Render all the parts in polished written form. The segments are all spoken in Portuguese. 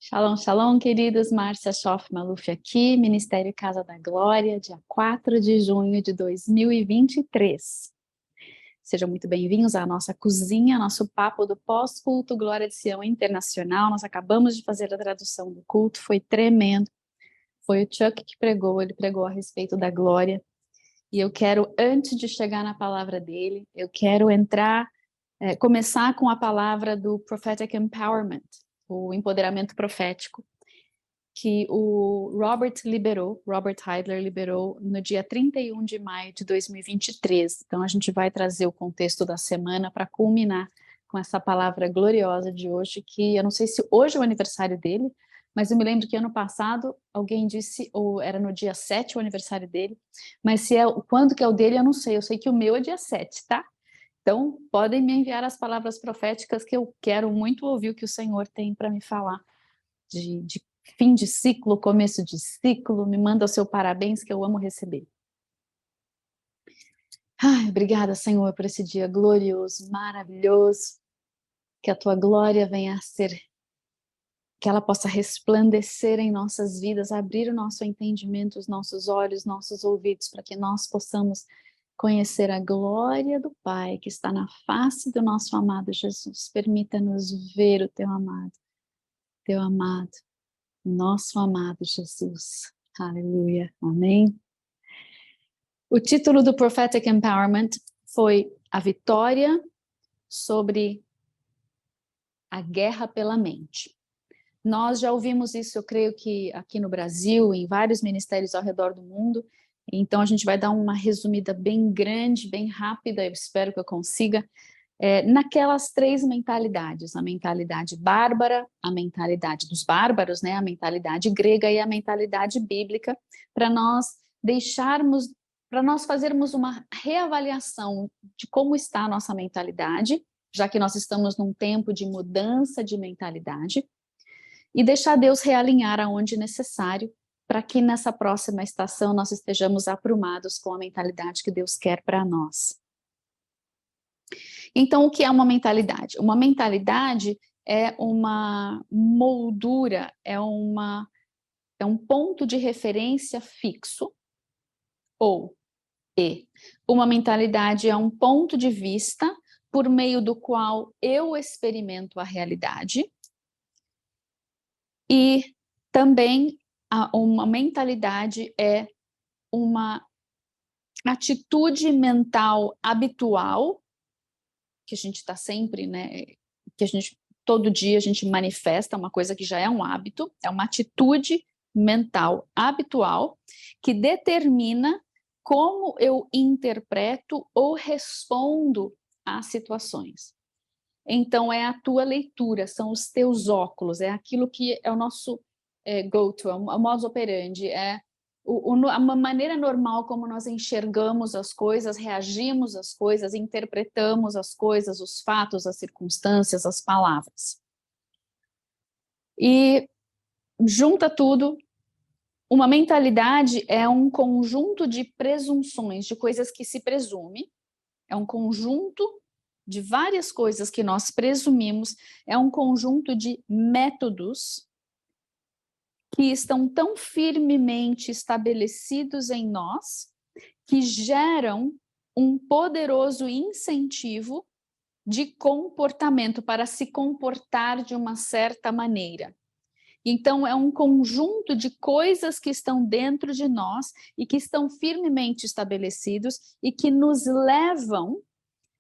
Shalom, shalom, queridos. Márcia Schoff Maluf aqui, Ministério Casa da Glória, dia 4 de junho de 2023. Sejam muito bem-vindos à nossa cozinha, nosso papo do pós-culto Glória de Sião Internacional. Nós acabamos de fazer a tradução do culto, foi tremendo. Foi o Chuck que pregou, ele pregou a respeito da glória. E eu quero, antes de chegar na palavra dele, eu quero começar com a palavra do Prophetic Empowerment, o empoderamento profético, que o Robert Heidler liberou no dia 31 de maio de 2023. Então a gente vai trazer o contexto da semana para culminar com essa palavra gloriosa de hoje, que eu não sei se hoje é o aniversário dele, mas eu me lembro que ano passado alguém disse, ou era no dia 7 o aniversário dele, mas se é quando que é o dele eu não sei, eu sei que o meu é dia 7, tá? Então, podem me enviar as palavras proféticas que eu quero muito ouvir o que o Senhor tem para me falar de fim de ciclo, começo de ciclo. Me manda o seu parabéns que eu amo receber. Ai, obrigada, Senhor, por esse dia glorioso, maravilhoso. Que a tua glória venha a ser, que ela possa resplandecer em nossas vidas, abrir o nosso entendimento, os nossos olhos, nossos ouvidos, para que nós possamos conhecer a glória do Pai que está na face do nosso amado Jesus. Permita-nos ver o teu amado, nosso amado Jesus. Aleluia. Amém. O título do Prophetic Empowerment foi A Vitória sobre a Guerra pela Mente. Nós já ouvimos isso, eu creio que aqui no Brasil, em vários ministérios ao redor do mundo. Então a gente vai dar uma resumida bem grande, bem rápida, eu espero que eu consiga, naquelas três mentalidades: a mentalidade bárbara, a mentalidade dos bárbaros, né, a mentalidade grega e a mentalidade bíblica, para nós fazermos uma reavaliação de como está a nossa mentalidade, já que nós estamos num tempo de mudança de mentalidade, e deixar Deus realinhar aonde necessário, para que nessa próxima estação nós estejamos aprumados com a mentalidade que Deus quer para nós. Então, o que é uma mentalidade? Uma mentalidade é uma moldura, é um ponto de referência fixo, uma mentalidade é um ponto de vista por meio do qual eu experimento a realidade, e também uma mentalidade é uma atitude mental habitual, que a gente está sempre, né, que a gente, todo dia a gente manifesta uma coisa que já é um hábito, é uma atitude mental habitual que determina como eu interpreto ou respondo às situações. Então, é a tua leitura, são os teus óculos, é aquilo que é o nosso go-to, é o modus operandi, é a maneira normal como nós enxergamos as coisas, reagimos às coisas, interpretamos as coisas, os fatos, as circunstâncias, as palavras. E junta tudo, uma mentalidade é um conjunto de presunções, de coisas que se presume, é um conjunto de várias coisas que nós presumimos, é um conjunto de métodos que estão tão firmemente estabelecidos em nós, que geram um poderoso incentivo de comportamento, para se comportar de uma certa maneira. Então, é um conjunto de coisas que estão dentro de nós e que estão firmemente estabelecidos e que nos levam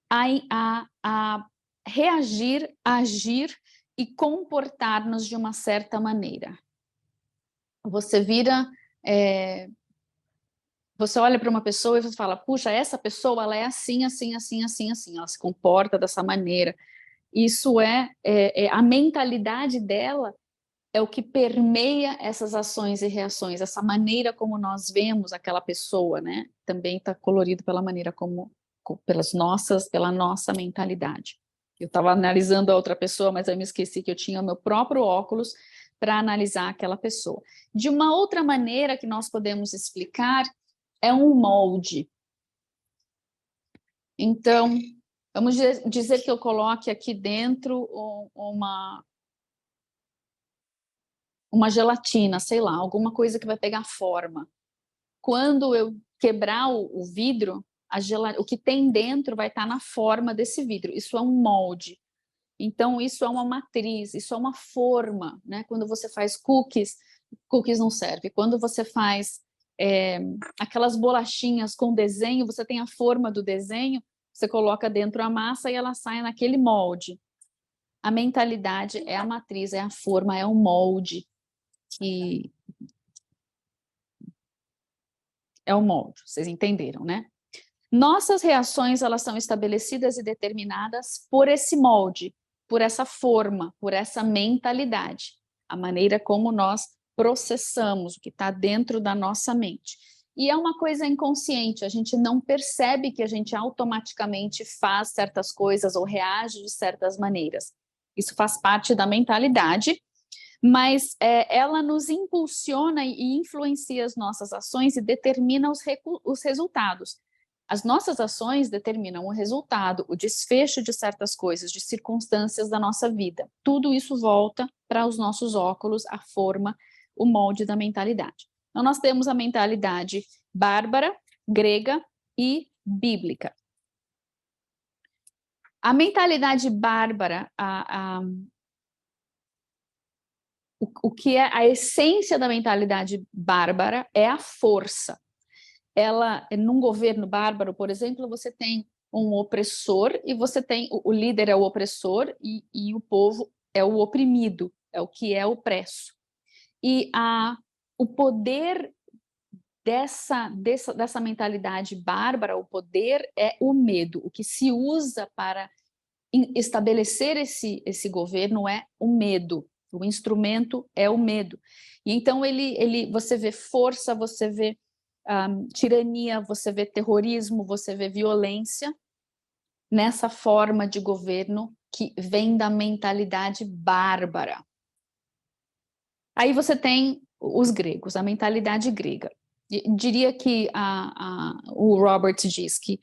a reagir, agir e comportar-nos de uma certa maneira. Você você olha para uma pessoa e você fala, puxa, essa pessoa ela é assim, assim, assim, assim, assim, ela se comporta dessa maneira. Isso a mentalidade dela é o que permeia essas ações e reações, essa maneira como nós vemos aquela pessoa, né? Também está colorido pela maneira pela nossa mentalidade. Eu estava analisando a outra pessoa, mas eu me esqueci que eu tinha o meu próprio óculos para analisar aquela pessoa. De uma outra maneira que nós podemos explicar é um molde. Então, vamos dizer que eu coloque aqui dentro uma gelatina, sei lá, alguma coisa que vai pegar forma. Quando eu quebrar o vidro, o que tem dentro vai estar na forma desse vidro. Isso é um molde. Então, isso é uma matriz, isso é uma forma, né? Quando você faz cookies não serve. Quando você faz aquelas bolachinhas com desenho, você tem a forma do desenho, você coloca dentro a massa e ela sai naquele molde. A mentalidade é a matriz, é a forma, é o molde que é o molde, vocês entenderam, né? Nossas reações, elas são estabelecidas e determinadas por esse molde, por essa forma, por essa mentalidade, a maneira como nós processamos o que está dentro da nossa mente. E é uma coisa inconsciente, a gente não percebe que a gente automaticamente faz certas coisas ou reage de certas maneiras. Isso faz parte da mentalidade, mas ela nos impulsiona e influencia as nossas ações e determina os resultados. As nossas ações determinam o resultado, o desfecho de certas coisas, de circunstâncias da nossa vida. Tudo isso volta para os nossos óculos, a forma, o molde da mentalidade. Então, nós temos a mentalidade bárbara, grega e bíblica. A mentalidade bárbara, o que é a essência da mentalidade bárbara é a força. Ela, num governo bárbaro, por exemplo, você tem um opressor e você tem o líder é o opressor e o povo é o oprimido, é o que é opresso. E o poder dessa mentalidade bárbara, o poder é o medo. O que se usa para estabelecer esse governo é o medo. O instrumento é o medo. E então você vê força, você vê tirania, você vê terrorismo, você vê violência nessa forma de governo que vem da mentalidade bárbara. Aí você tem os gregos, a mentalidade grega. Diria que o Robert diz que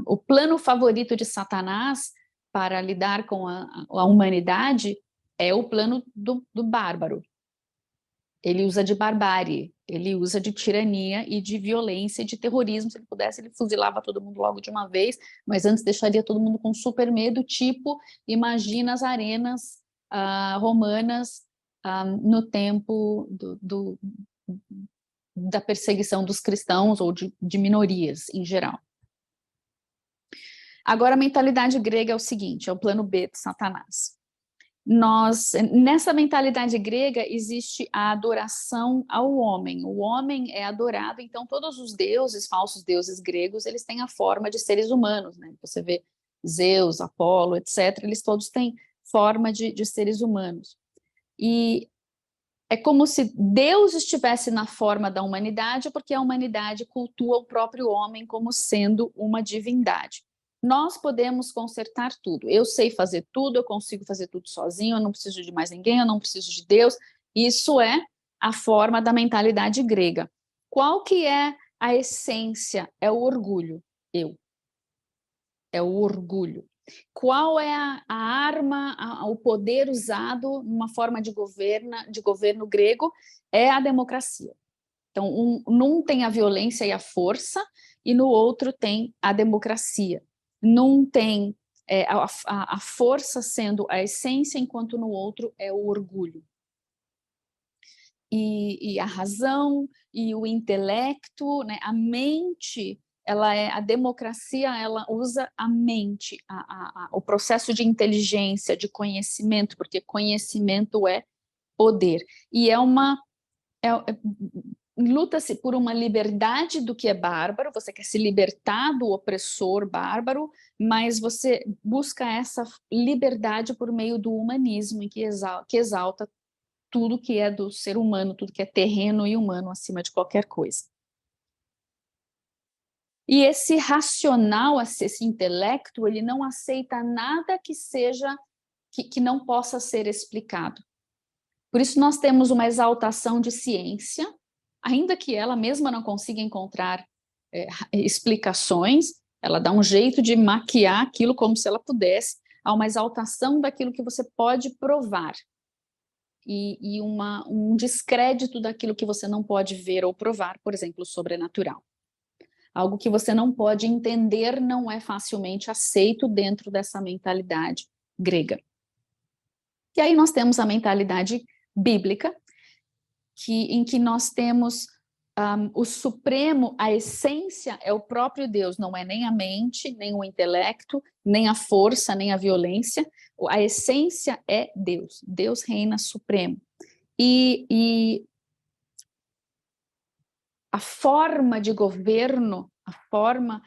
o plano favorito de Satanás para lidar com a humanidade é o plano do bárbaro. Ele usa de barbárie, ele usa de tirania e de violência e de terrorismo. Se ele pudesse, ele fuzilava todo mundo logo de uma vez, mas antes deixaria todo mundo com super medo, tipo, imagina as arenas romanas no tempo da perseguição dos cristãos ou de minorias em geral. Agora, a mentalidade grega é o seguinte, é o plano B de Satanás. Nessa mentalidade grega existe a adoração ao homem. O homem é adorado, então todos os deuses, falsos deuses gregos, eles têm a forma de seres humanos, né? Você vê Zeus, Apolo, etc., eles todos têm forma de seres humanos. E é como se Deus estivesse na forma da humanidade, porque a humanidade cultua o próprio homem como sendo uma divindade. Nós podemos consertar tudo. Eu sei fazer tudo, eu consigo fazer tudo sozinho, eu não preciso de mais ninguém, eu não preciso de Deus. Isso é a forma da mentalidade grega. Qual que é a essência? É o orgulho. É o orgulho. Qual é a arma, o poder usado numa forma de governo grego? É a democracia. Então, num tem a violência e a força, e no outro tem a democracia. Num tem a força sendo a essência, enquanto no outro é o orgulho. E a razão, e o intelecto, né? A mente, a democracia, ela usa a mente, o processo de inteligência, de conhecimento, porque conhecimento é poder. E luta-se por uma liberdade do que é bárbaro, você quer se libertar do opressor bárbaro, mas você busca essa liberdade por meio do humanismo, em que exalta tudo que é do ser humano, tudo que é terreno e humano acima de qualquer coisa. E esse racional, esse intelecto, ele não aceita nada que não possa ser explicado. Por isso nós temos uma exaltação de ciência, ainda que ela mesma não consiga encontrar explicações, ela dá um jeito de maquiar aquilo como se ela pudesse, há uma exaltação daquilo que você pode provar. e um descrédito daquilo que você não pode ver ou provar, por exemplo, o sobrenatural. Algo que você não pode entender não é facilmente aceito dentro dessa mentalidade grega. E aí nós temos a mentalidade bíblica, em que nós temos o supremo, a essência é o próprio Deus, não é nem a mente, nem o intelecto, nem a força, nem a violência. A essência é Deus. Deus reina supremo. E a forma de governo, a forma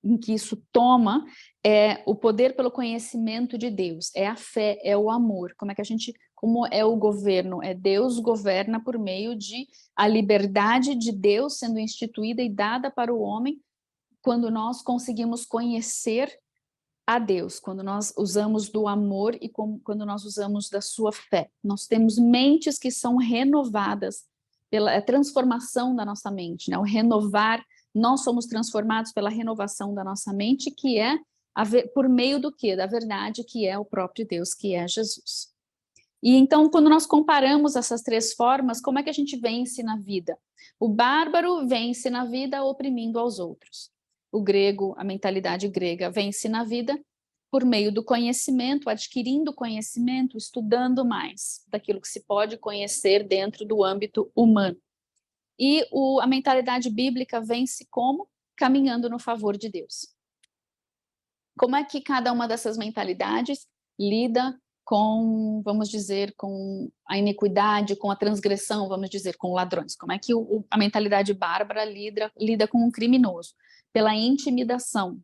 em que isso toma é o poder pelo conhecimento de Deus, é a fé, é o amor. Como é o governo? É Deus governa por meio de a liberdade de Deus sendo instituída e dada para o homem quando nós conseguimos conhecer a Deus, quando nós usamos do amor e quando nós usamos da sua fé. Nós temos mentes que são renovadas pela transformação da nossa mente, né? O renovar, nós somos transformados pela renovação da nossa mente, que é por meio do quê? Da verdade, que é o próprio Deus, que é Jesus. E então, quando nós comparamos essas três formas, como é que a gente vence na vida? O bárbaro vence na vida oprimindo aos outros. O grego, a mentalidade grega, vence na vida por meio do conhecimento, adquirindo conhecimento, estudando mais daquilo que se pode conhecer dentro do âmbito humano. E a mentalidade bíblica vence como? Caminhando no favor de Deus. Como é que cada uma dessas mentalidades lida com, vamos dizer, com a iniquidade, com a transgressão, vamos dizer, com ladrões? Como é que a mentalidade bárbara lida com um criminoso? Pela intimidação,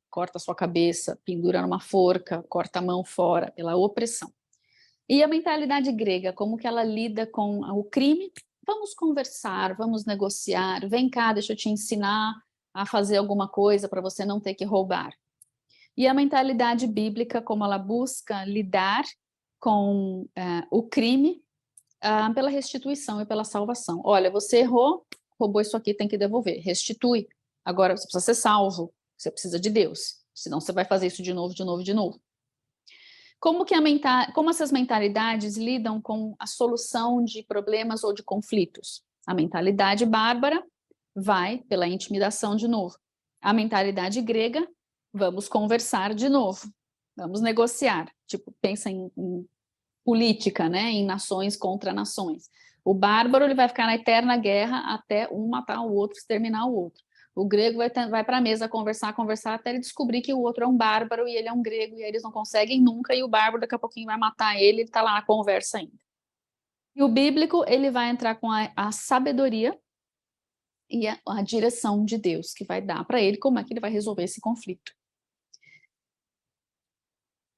corta a sua cabeça, pendura numa forca, corta a mão fora, pela opressão. E a mentalidade grega, como que ela lida com o crime? Vamos conversar, vamos negociar, vem cá, deixa eu te ensinar a fazer alguma coisa para você não ter que roubar. E a mentalidade bíblica, como ela busca lidar com o crime pela restituição e pela salvação. Olha, você errou, roubou isso aqui, tem que devolver, restitui. Agora você precisa ser salvo, você precisa de Deus, senão você vai fazer isso de novo, de novo, de novo. Como essas mentalidades lidam com a solução de problemas ou de conflitos? A mentalidade bárbara vai pela intimidação de novo. A mentalidade grega, vamos conversar de novo, vamos negociar. Tipo, pensa em política, né? Em nações contra nações. O bárbaro ele vai ficar na eterna guerra até um matar o outro, exterminar o outro. O grego vai para a mesa conversar até ele descobrir que o outro é um bárbaro e ele é um grego e aí eles não conseguem nunca e o bárbaro daqui a pouquinho vai matar ele está lá na conversa ainda. E o bíblico ele vai entrar com a sabedoria e a direção de Deus que vai dar para ele como é que ele vai resolver esse conflito.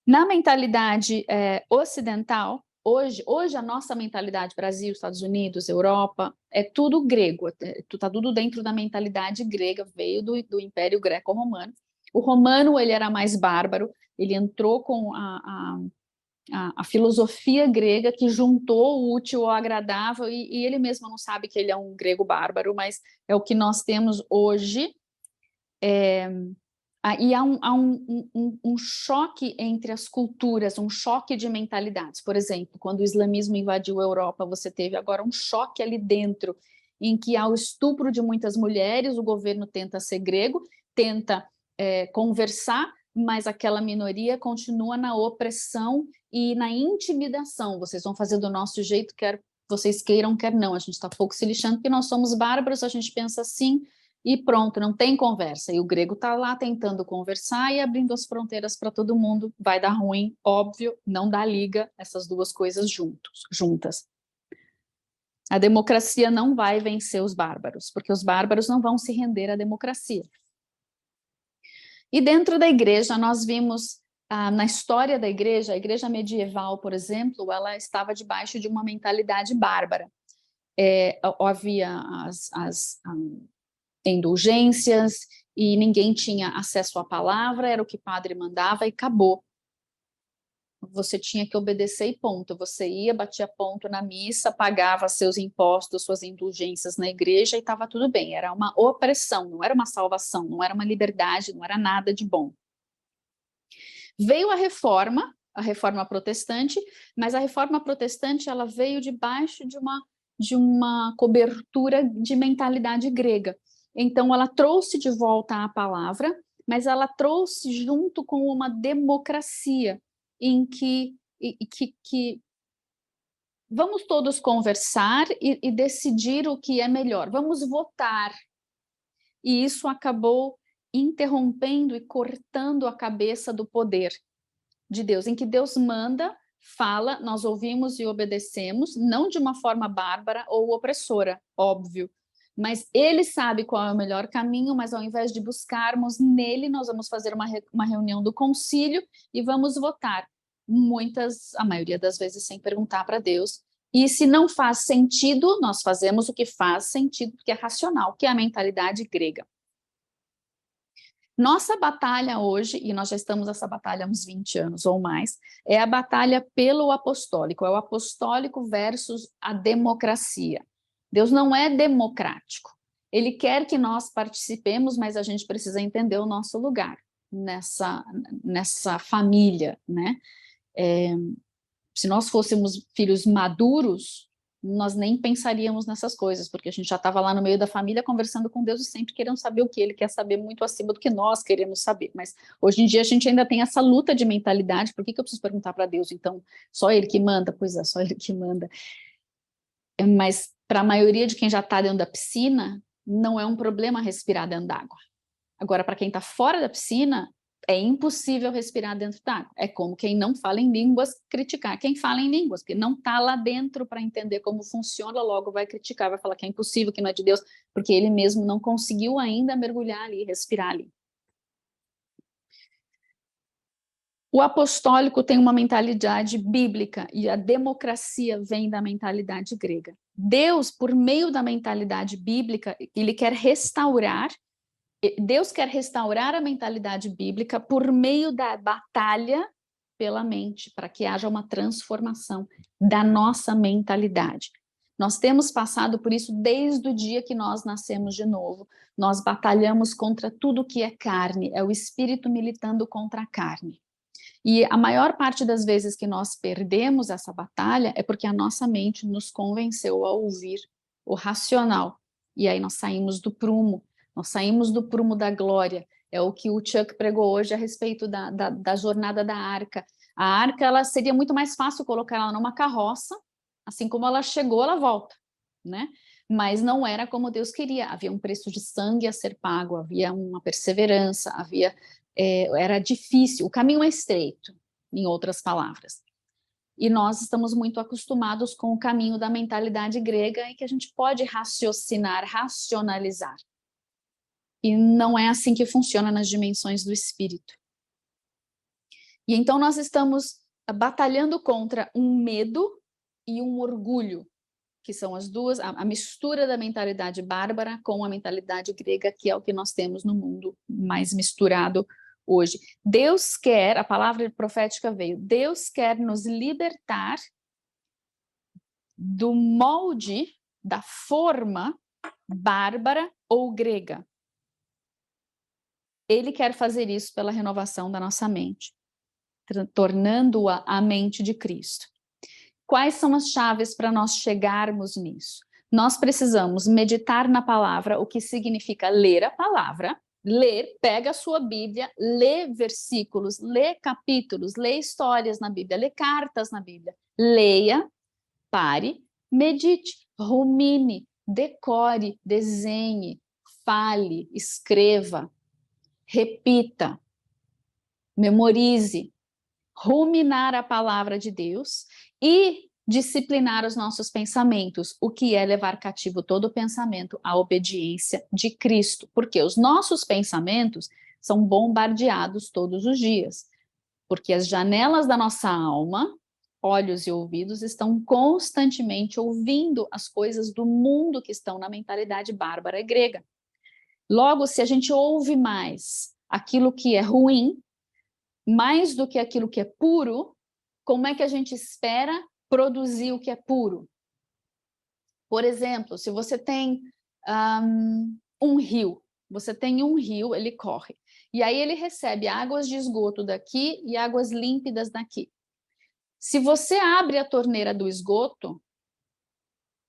Na mentalidade ocidental, hoje a nossa mentalidade, Brasil, Estados Unidos, Europa, é tudo grego, está tudo dentro da mentalidade grega, veio do Império Greco-Romano. O romano ele era mais bárbaro, ele entrou com a filosofia grega que juntou o útil ao agradável, e ele mesmo não sabe que ele é um grego bárbaro, mas é o que nós temos hoje. E há um choque entre as culturas, um choque de mentalidades. Por exemplo, quando o islamismo invadiu a Europa, você teve agora um choque ali dentro, em que há o estupro de muitas mulheres, o governo tenta ser grego, tenta conversar, mas aquela minoria continua na opressão e na intimidação. Vocês vão fazer do nosso jeito, quer vocês queiram, quer não. A gente está pouco se lixando, porque nós somos bárbaros, a gente pensa assim, e pronto, não tem conversa. E o grego está lá tentando conversar e abrindo as fronteiras para todo mundo. Vai dar ruim, óbvio, não dá liga essas duas coisas juntas. A democracia não vai vencer os bárbaros, porque os bárbaros não vão se render à democracia. E dentro da igreja, nós vimos, na história da igreja, a igreja medieval, por exemplo, ela estava debaixo de uma mentalidade bárbara. Havia as indulgências e ninguém tinha acesso à palavra, era o que o padre mandava e acabou. Você tinha que obedecer e ponto. Você ia, batia ponto na missa, pagava seus impostos, suas indulgências na igreja e estava tudo bem. Era uma opressão, não era uma salvação, não era uma liberdade, não era nada de bom. Veio a reforma a Reforma Protestante, mas a Reforma Protestante ela veio debaixo de uma cobertura de mentalidade grega. Então, ela trouxe de volta a palavra, mas ela trouxe junto com uma democracia em que vamos todos conversar e decidir o que é melhor, vamos votar. E isso acabou interrompendo e cortando a cabeça do poder de Deus, em que Deus manda, fala, nós ouvimos e obedecemos, não de uma forma bárbara ou opressora, óbvio, mas Ele sabe qual é o melhor caminho, mas ao invés de buscarmos nele, nós vamos fazer uma reunião do concílio e vamos votar. A maioria das vezes sem perguntar para Deus, e se não faz sentido, nós fazemos o que faz sentido, que é racional, que é a mentalidade grega. Nossa batalha hoje, e nós já estamos nessa batalha há uns 20 anos ou mais, é a batalha pelo apostólico, é o apostólico versus a democracia. Deus não é democrático, Ele quer que nós participemos, mas a gente precisa entender o nosso lugar nessa família, né? Se nós fôssemos filhos maduros, nós nem pensaríamos nessas coisas, porque a gente já estava lá no meio da família conversando com Deus e sempre querendo saber o que Ele quer saber muito acima do que nós queremos saber. Mas hoje em dia a gente ainda tem essa luta de mentalidade. Por que eu preciso perguntar para Deus? Então, só Ele que manda? Pois é, só Ele que manda. Mas para a maioria de quem já está dentro da piscina, não é um problema respirar dentro d'água. Agora, para quem está fora da piscina, é impossível respirar dentro d'água. É como quem não fala em línguas criticar quem fala em línguas, porque não está lá dentro para entender como funciona, logo vai criticar, vai falar que é impossível, que não é de Deus, porque ele mesmo não conseguiu ainda mergulhar ali, respirar ali. O apostólico tem uma mentalidade bíblica e a democracia vem da mentalidade grega. Deus, por meio da mentalidade bíblica, ele quer restaurar. Deus quer restaurar a mentalidade bíblica por meio da batalha pela mente, para que haja uma transformação da nossa mentalidade. Nós temos passado por isso desde o dia que nós nascemos de novo. Nós batalhamos contra tudo que é carne, é o espírito militando contra a carne. E a maior parte das vezes que nós perdemos essa batalha é porque a nossa mente nos convenceu a ouvir o racional. E aí nós saímos do prumo. Nós saímos do prumo da glória. É o que o Chuck pregou hoje a respeito da jornada da arca. A arca, ela seria muito mais fácil colocar ela numa carroça, assim como ela chegou, ela volta, né? Mas não era como Deus queria. Havia um preço de sangue a ser pago, havia uma perseverança, era difícil. O caminho é estreito, em outras palavras. E nós estamos muito acostumados com o caminho da mentalidade grega, em que a gente pode raciocinar, racionalizar. E não é assim que funciona nas dimensões do espírito. E então nós estamos batalhando contra um medo e um orgulho, que são as duas, a mistura da mentalidade bárbara com a mentalidade grega, que é o que nós temos no mundo mais misturado hoje. Deus quer, a palavra profética veio, Deus quer nos libertar do molde, da forma bárbara ou grega. Ele quer fazer isso pela renovação da nossa mente, tornando-a a mente de Cristo. Quais são as chaves para nós chegarmos nisso? Nós precisamos meditar na palavra, o que significa ler a palavra. Ler, pega a sua Bíblia, lê versículos, lê capítulos, lê histórias na Bíblia, lê cartas na Bíblia. Leia, pare, medite, rumine, decore, desenhe, fale, escreva. Repita, memorize, ruminar a palavra de Deus e disciplinar os nossos pensamentos, o que é levar cativo todo pensamento à obediência de Cristo, porque os nossos pensamentos são bombardeados todos os dias, porque as janelas da nossa alma, olhos e ouvidos, estão constantemente ouvindo as coisas do mundo que estão na mentalidade bárbara e grega. Logo, se a gente ouve mais aquilo que é ruim, mais do que aquilo que é puro, como é que a gente espera produzir o que é puro? Por exemplo, se você tem um rio, ele corre, e aí ele recebe águas de esgoto daqui e águas límpidas daqui. Se você abre a torneira do esgoto,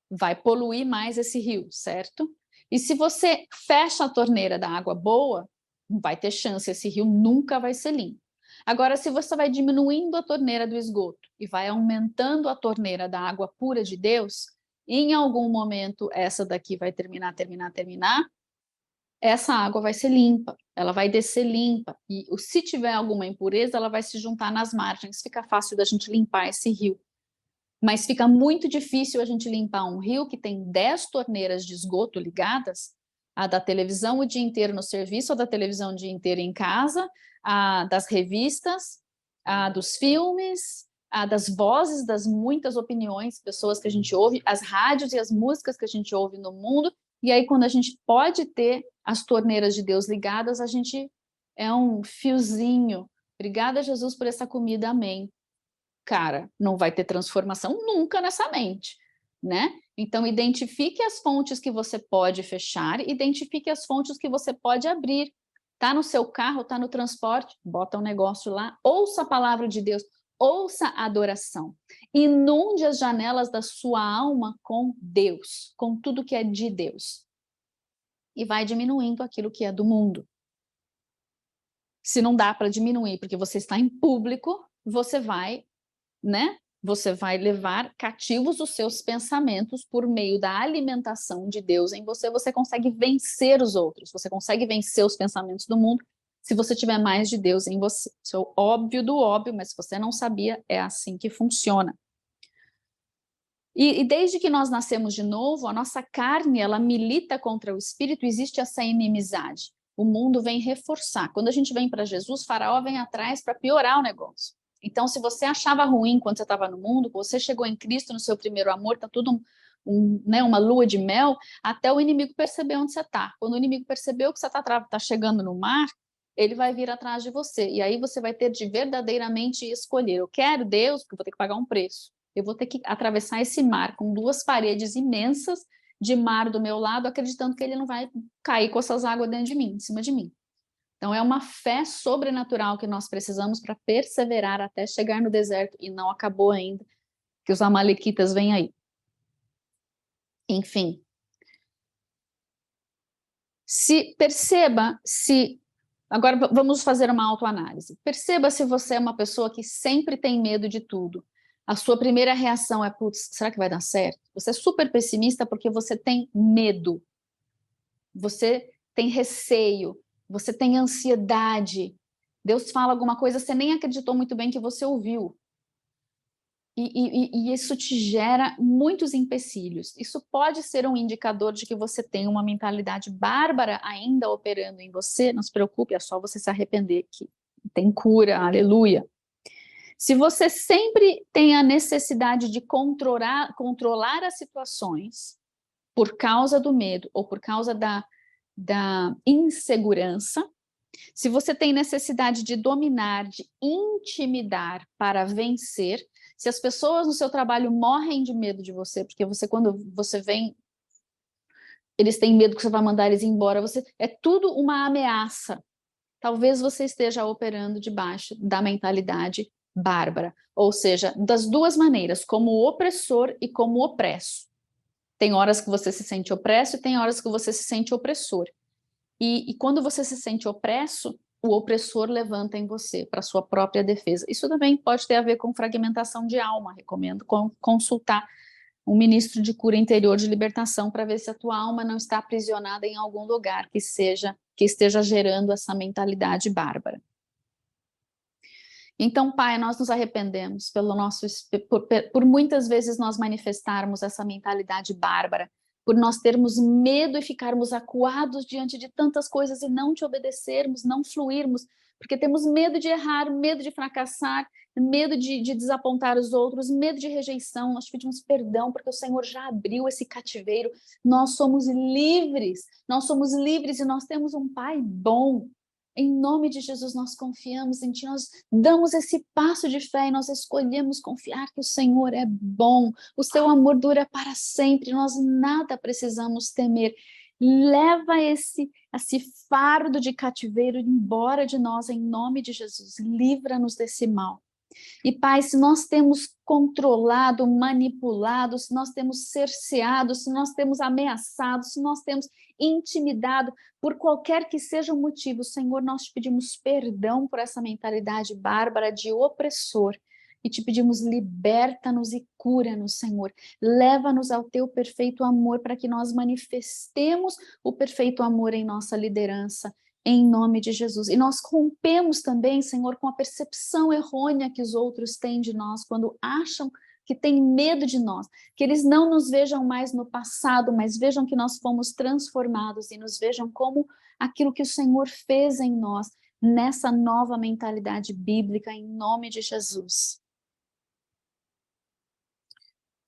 vai poluir mais esse rio, certo? E se você fecha a torneira da água boa, não vai ter chance, esse rio nunca vai ser limpo. Agora, se você vai diminuindo a torneira do esgoto e vai aumentando a torneira da água pura de Deus, em algum momento essa daqui vai terminar, essa água vai ser limpa, ela vai descer limpa, e se tiver alguma impureza, ela vai se juntar nas margens, fica fácil da gente limpar esse rio. Mas fica muito difícil a gente limpar um rio que tem 10 torneiras de esgoto ligadas, a da televisão o dia inteiro no serviço, a da televisão o dia inteiro em casa, a das revistas, a dos filmes, a das vozes, das muitas opiniões, pessoas que a gente ouve, as rádios e as músicas que a gente ouve no mundo. E aí, quando a gente pode ter as torneiras de Deus ligadas, a gente é um fiozinho. Obrigada, Jesus, por essa comida, amém. Cara, não vai ter transformação nunca nessa mente, né? Então, identifique as fontes que você pode fechar, identifique as fontes que você pode abrir. Tá no seu carro, tá no transporte, bota um negócio lá, ouça a palavra de Deus, ouça a adoração. Inunde as janelas da sua alma com Deus, com tudo que é de Deus. E vai diminuindo aquilo que é do mundo. Se não dá para diminuir porque você está em público, você vai, né? Você vai levar cativos os seus pensamentos por meio da alimentação de Deus em você. Você consegue vencer os outros, você consegue vencer os pensamentos do mundo se você tiver mais de Deus em você. Isso é o óbvio do óbvio, mas se você não sabia, é assim que funciona. E desde que nós nascemos de novo, a nossa carne, ela milita contra o espírito, existe essa inimizade. O mundo vem reforçar. Quando a gente vem para Jesus, Faraó vem atrás para piorar o negócio. Então, se você achava ruim quando você estava no mundo, você chegou em Cristo no seu primeiro amor, está tudo né, uma lua de mel, até o inimigo perceber onde você está. Quando o inimigo percebeu que você está chegando no mar, ele vai vir atrás de você. E aí você vai ter de verdadeiramente escolher. Eu quero Deus, porque eu vou ter que pagar um preço. Eu vou ter que atravessar esse mar com 2 paredes imensas de mar do meu lado, acreditando que ele não vai cair com essas águas dentro de mim, em cima de mim. Então, é uma fé sobrenatural que nós precisamos para perseverar até chegar no deserto, e não acabou ainda, que os amalequitas vêm aí. Enfim. Agora vamos fazer uma autoanálise. Perceba se você é uma pessoa que sempre tem medo de tudo. A sua primeira reação é, putz, será que vai dar certo? Você é super pessimista porque você tem medo. Você tem receio, você tem ansiedade. Deus fala alguma coisa, você nem acreditou muito bem que você ouviu. E isso te gera muitos empecilhos. Isso pode ser um indicador de que você tem uma mentalidade bárbara ainda operando em você. Não se preocupe, é só você se arrepender que tem cura, aleluia. Se você sempre tem a necessidade de controlar as situações por causa do medo ou por causa da insegurança, se você tem necessidade de dominar, de intimidar para vencer, se as pessoas no seu trabalho morrem de medo de você, porque quando você vem, eles têm medo que você vai mandar eles embora, é tudo uma ameaça. Talvez você esteja operando debaixo da mentalidade bárbara, ou seja, das duas maneiras, como opressor e como opresso. Tem horas que você se sente opresso e tem horas que você se sente opressor. E quando você se sente opresso, o opressor levanta em você para sua própria defesa. Isso também pode ter a ver com fragmentação de alma. Recomendo consultar um ministro de cura interior de libertação para ver se a tua alma não está aprisionada em algum lugar que esteja gerando essa mentalidade bárbara. Então, Pai, nós nos arrependemos por muitas vezes nós manifestarmos essa mentalidade bárbara, por nós termos medo e ficarmos acuados diante de tantas coisas e não te obedecermos, não fluirmos, porque temos medo de errar, medo de fracassar, medo de desapontar os outros, medo de rejeição. Nós pedimos perdão porque o Senhor já abriu esse cativeiro. Nós somos livres e nós temos um Pai bom. Em nome de Jesus, nós confiamos em Ti, nós damos esse passo de fé e nós escolhemos confiar que o Senhor é bom, o Seu amor dura para sempre, nós nada precisamos temer. Leva esse fardo de cativeiro embora de nós, em nome de Jesus, livra-nos desse mal. E, Pai, se nós temos controlado, manipulado, se nós temos cerceado, se nós temos ameaçado, se nós temos intimidado, por qualquer que seja o motivo, Senhor, nós te pedimos perdão por essa mentalidade bárbara de opressor e te pedimos, liberta-nos e cura-nos, Senhor. Leva-nos ao teu perfeito amor para que nós manifestemos o perfeito amor em nossa liderança, em nome de Jesus. E nós rompemos também, Senhor, com a percepção errônea que os outros têm de nós, quando acham que têm medo de nós, que eles não nos vejam mais no passado, mas vejam que nós fomos transformados e nos vejam como aquilo que o Senhor fez em nós, nessa nova mentalidade bíblica, em nome de Jesus.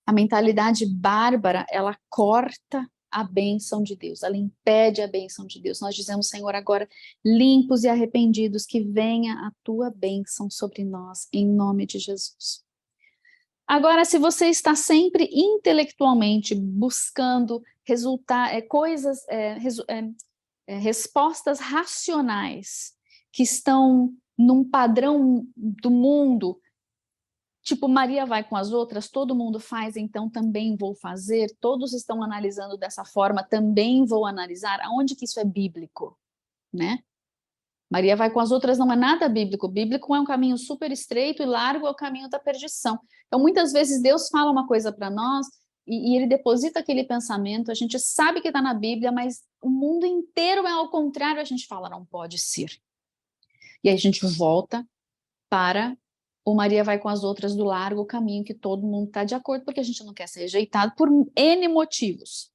A mentalidade bárbara, ela corta a bênção de Deus, ela impede a bênção de Deus. Nós dizemos, Senhor, agora, limpos e arrependidos, que venha a tua bênção sobre nós, em nome de Jesus. Agora, se você está sempre intelectualmente buscando respostas racionais, que estão num padrão do mundo, tipo, Maria vai com as outras, todo mundo faz, então também vou fazer, todos estão analisando dessa forma, também vou analisar. Aonde que isso é bíblico, né? Maria vai com as outras não é nada bíblico. Bíblico é um caminho super estreito e largo é o caminho da perdição. Então, muitas vezes Deus fala uma coisa para nós e ele deposita aquele pensamento, a gente sabe que está na Bíblia, mas o mundo inteiro é ao contrário, a gente fala, não pode ser. E aí a gente volta para ou Maria vai com as outras do largo caminho que todo mundo está de acordo, porque a gente não quer ser rejeitado por N motivos.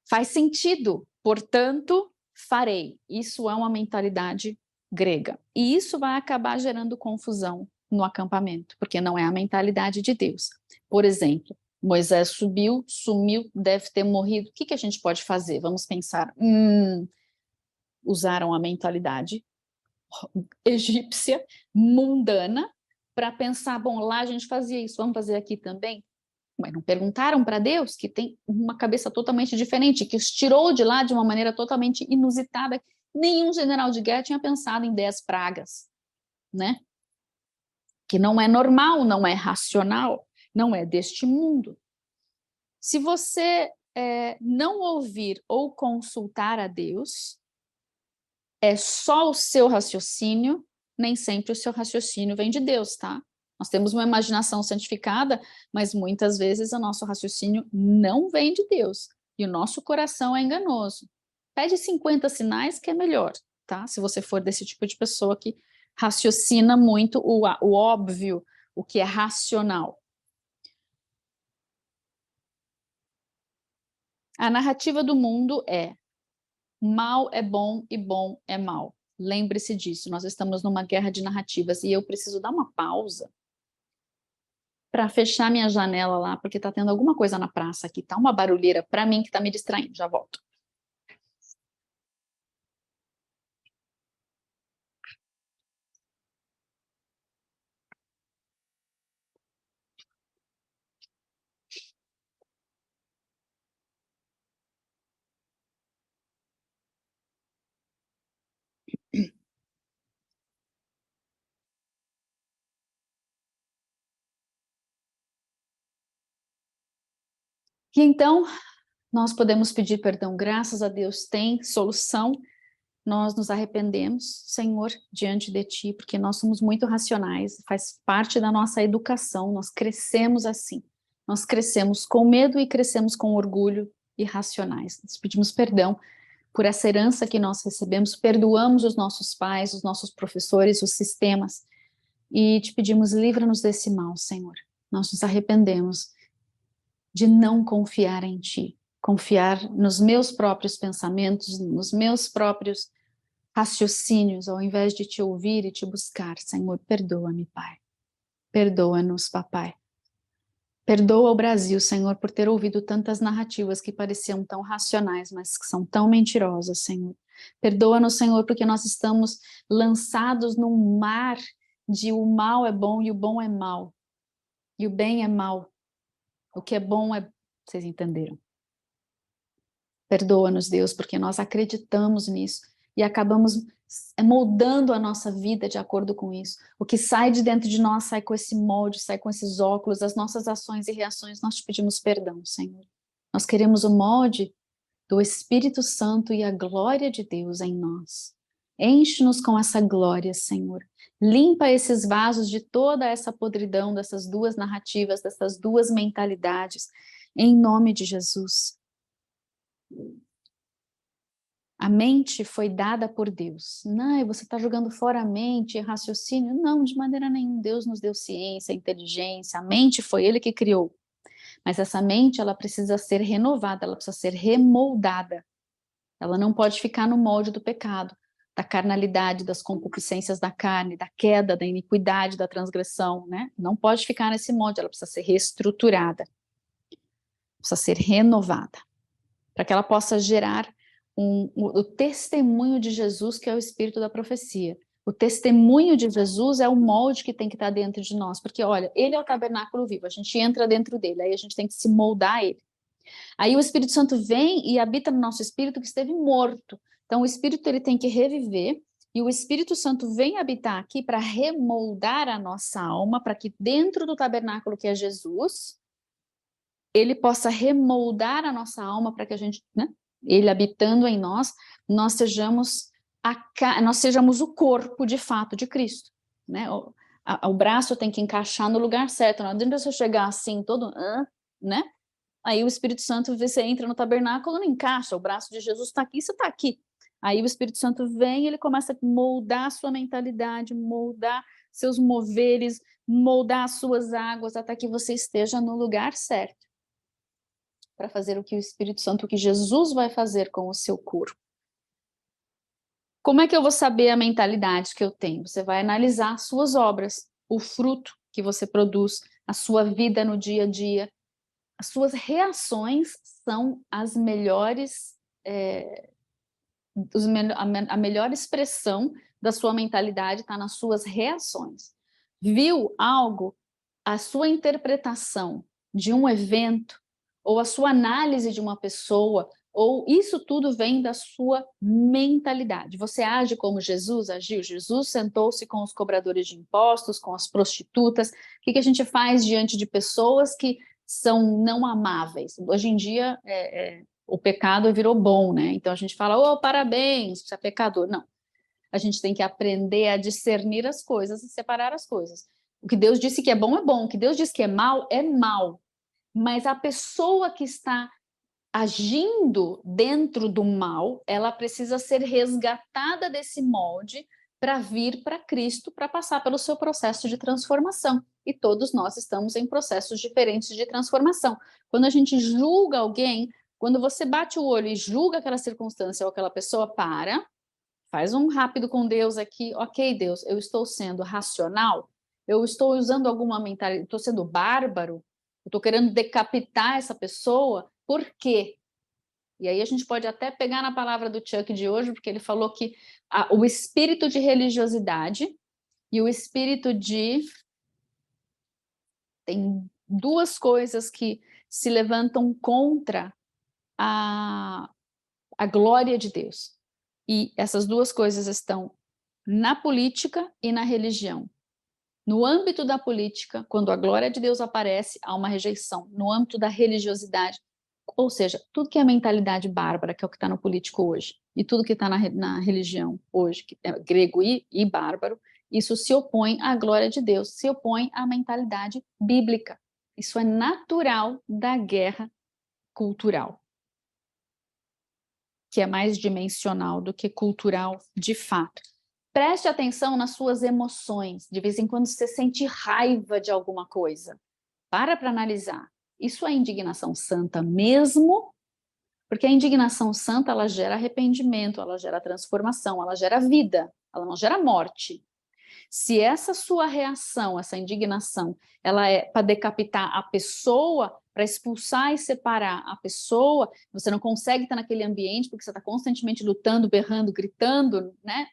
Faz sentido, portanto, farei. Isso é uma mentalidade grega. E isso vai acabar gerando confusão no acampamento, porque não é a mentalidade de Deus. Por exemplo, Moisés subiu, sumiu, deve ter morrido. O que a gente pode fazer? Vamos pensar. Usaram a mentalidade egípcia, mundana, para pensar, bom, lá a gente fazia isso, vamos fazer aqui também? Mas não perguntaram para Deus, que tem uma cabeça totalmente diferente, que os tirou de lá de uma maneira totalmente inusitada. Nenhum general de guerra tinha pensado em 10 pragas, né? Que não é normal, não é racional, não é deste mundo. Se você não ouvir ou consultar a Deus, é só o seu raciocínio, nem sempre o seu raciocínio vem de Deus, tá? Nós temos uma imaginação santificada, mas muitas vezes o nosso raciocínio não vem de Deus, e o nosso coração é enganoso. Pede 50 sinais que é melhor, tá? Se você for desse tipo de pessoa que raciocina muito o óbvio, o que é racional. A narrativa do mundo é: mal é bom e bom é mal. Lembre-se disso, nós estamos numa guerra de narrativas e eu preciso dar uma pausa para fechar minha janela lá, porque está tendo alguma coisa na praça aqui, tá uma barulheira para mim que está me distraindo, já volto. E então, nós podemos pedir perdão, graças a Deus tem solução, nós nos arrependemos, Senhor, diante de Ti, porque nós somos muito racionais, faz parte da nossa educação, nós crescemos assim, nós crescemos com medo e crescemos com orgulho irracionais. Nós pedimos perdão por essa herança que nós recebemos, perdoamos os nossos pais, os nossos professores, os sistemas, e Te pedimos, livra-nos desse mal, Senhor. Nós nos arrependemos de não confiar em Ti, confiar nos meus próprios pensamentos, nos meus próprios raciocínios, ao invés de Te ouvir e Te buscar. Senhor, perdoa-me, Pai. Perdoa-nos, Papai. Perdoa o Brasil, Senhor, por ter ouvido tantas narrativas que pareciam tão racionais, mas que são tão mentirosas, Senhor. Perdoa-nos, Senhor, porque nós estamos lançados num mar de o mal é bom e o bom é mal. E o bem é mal. O que é bom é... Vocês entenderam? Perdoa-nos, Deus, porque nós acreditamos nisso. e acabamos moldando a nossa vida de acordo com isso. O que sai de dentro de nós sai com esse molde, sai com esses óculos, as nossas ações e reações, nós te pedimos perdão, Senhor. Nós queremos o molde do Espírito Santo e a glória de Deus em nós. Enche-nos com essa glória, Senhor. Limpa esses vasos de toda essa podridão, dessas duas narrativas, dessas duas mentalidades, em nome de Jesus. A mente foi dada por Deus. Não, você está jogando fora a mente, raciocínio. Não, de maneira nenhuma. Deus nos deu ciência, inteligência. A mente foi Ele que criou. Mas essa mente, ela precisa ser renovada, ela precisa ser remoldada. Ela não pode ficar no molde do pecado, da carnalidade, das concupiscências da carne, da queda, da iniquidade, da transgressão, né? Não pode ficar nesse molde, ela precisa ser reestruturada. Precisa ser renovada. Para que ela possa gerar o testemunho de Jesus, que é o espírito da profecia. O testemunho de Jesus é o molde que tem que estar dentro de nós, porque olha, ele é o tabernáculo vivo, a gente entra dentro dele, aí a gente tem que se moldar a ele. Aí o Espírito Santo vem e habita no nosso espírito que esteve morto. Então o espírito ele tem que reviver, e o Espírito Santo vem habitar aqui para remoldar a nossa alma, para que dentro do tabernáculo que é Jesus, ele possa remoldar a nossa alma para que a gente, né, ele habitando em nós, nós sejamos o corpo de fato de Cristo, né? O braço tem que encaixar no lugar certo, não adianta você chegar assim todo, né? Aí o Espírito Santo, você entra no tabernáculo, não encaixa, o braço de Jesus está aqui, você está aqui. Aí o Espírito Santo vem e ele começa a moldar a sua mentalidade, moldar seus moveres, moldar as suas águas, até que você esteja no lugar certo, para fazer o que o Espírito Santo, o que Jesus vai fazer com o seu corpo. Como é que eu vou saber a mentalidade que eu tenho? Você vai analisar as suas obras, o fruto que você produz, a sua vida no dia a dia. As suas reações são as melhores, a melhor expressão da sua mentalidade está nas suas reações. Viu algo, a sua interpretação de um evento, ou a sua análise de uma pessoa, ou isso tudo vem da sua mentalidade. Você age como Jesus agiu? Jesus sentou-se com os cobradores de impostos, com as prostitutas. O que a gente faz diante de pessoas que são não amáveis? Hoje em dia, o pecado virou bom, né? Então a gente fala, oh, parabéns, você é pecador. Não. A gente tem que aprender a discernir as coisas e separar as coisas. O que Deus disse que é bom, o que Deus disse que é mal. Mas a pessoa que está agindo dentro do mal, ela precisa ser resgatada desse molde para vir para Cristo, para passar pelo seu processo de transformação. E todos nós estamos em processos diferentes de transformação. Quando a gente julga alguém, quando você bate o olho e julga aquela circunstância ou aquela pessoa, faz um rápido com Deus aqui. Ok, Deus, eu estou sendo racional? Eu estou usando alguma mentalidade? Estou sendo bárbaro? Eu estou querendo decapitar essa pessoa? Por quê? E aí a gente pode até pegar na palavra do Chuck de hoje, porque ele falou que o espírito de religiosidade e o espírito de... Tem duas coisas que se levantam contra a glória de Deus. E essas duas coisas estão na política e na religião. No âmbito da política, quando a glória de Deus aparece, há uma rejeição. No âmbito da religiosidade, ou seja, tudo que é mentalidade bárbara, que é o que está no político hoje, e tudo que está na religião hoje, que é grego e bárbaro, isso se opõe à glória de Deus, se opõe à mentalidade bíblica. Isso é natural da guerra cultural, que é mais dimensional do que cultural de fato. Preste atenção nas suas emoções. De vez em quando você sente raiva de alguma coisa. Para analisar. Isso é indignação santa mesmo? Porque a indignação santa, ela gera arrependimento, ela gera transformação, ela gera vida, ela não gera morte. Se essa sua reação, essa indignação, ela é para decapitar a pessoa, para expulsar e separar a pessoa, você não consegue estar naquele ambiente porque você está constantemente lutando, berrando, gritando, né?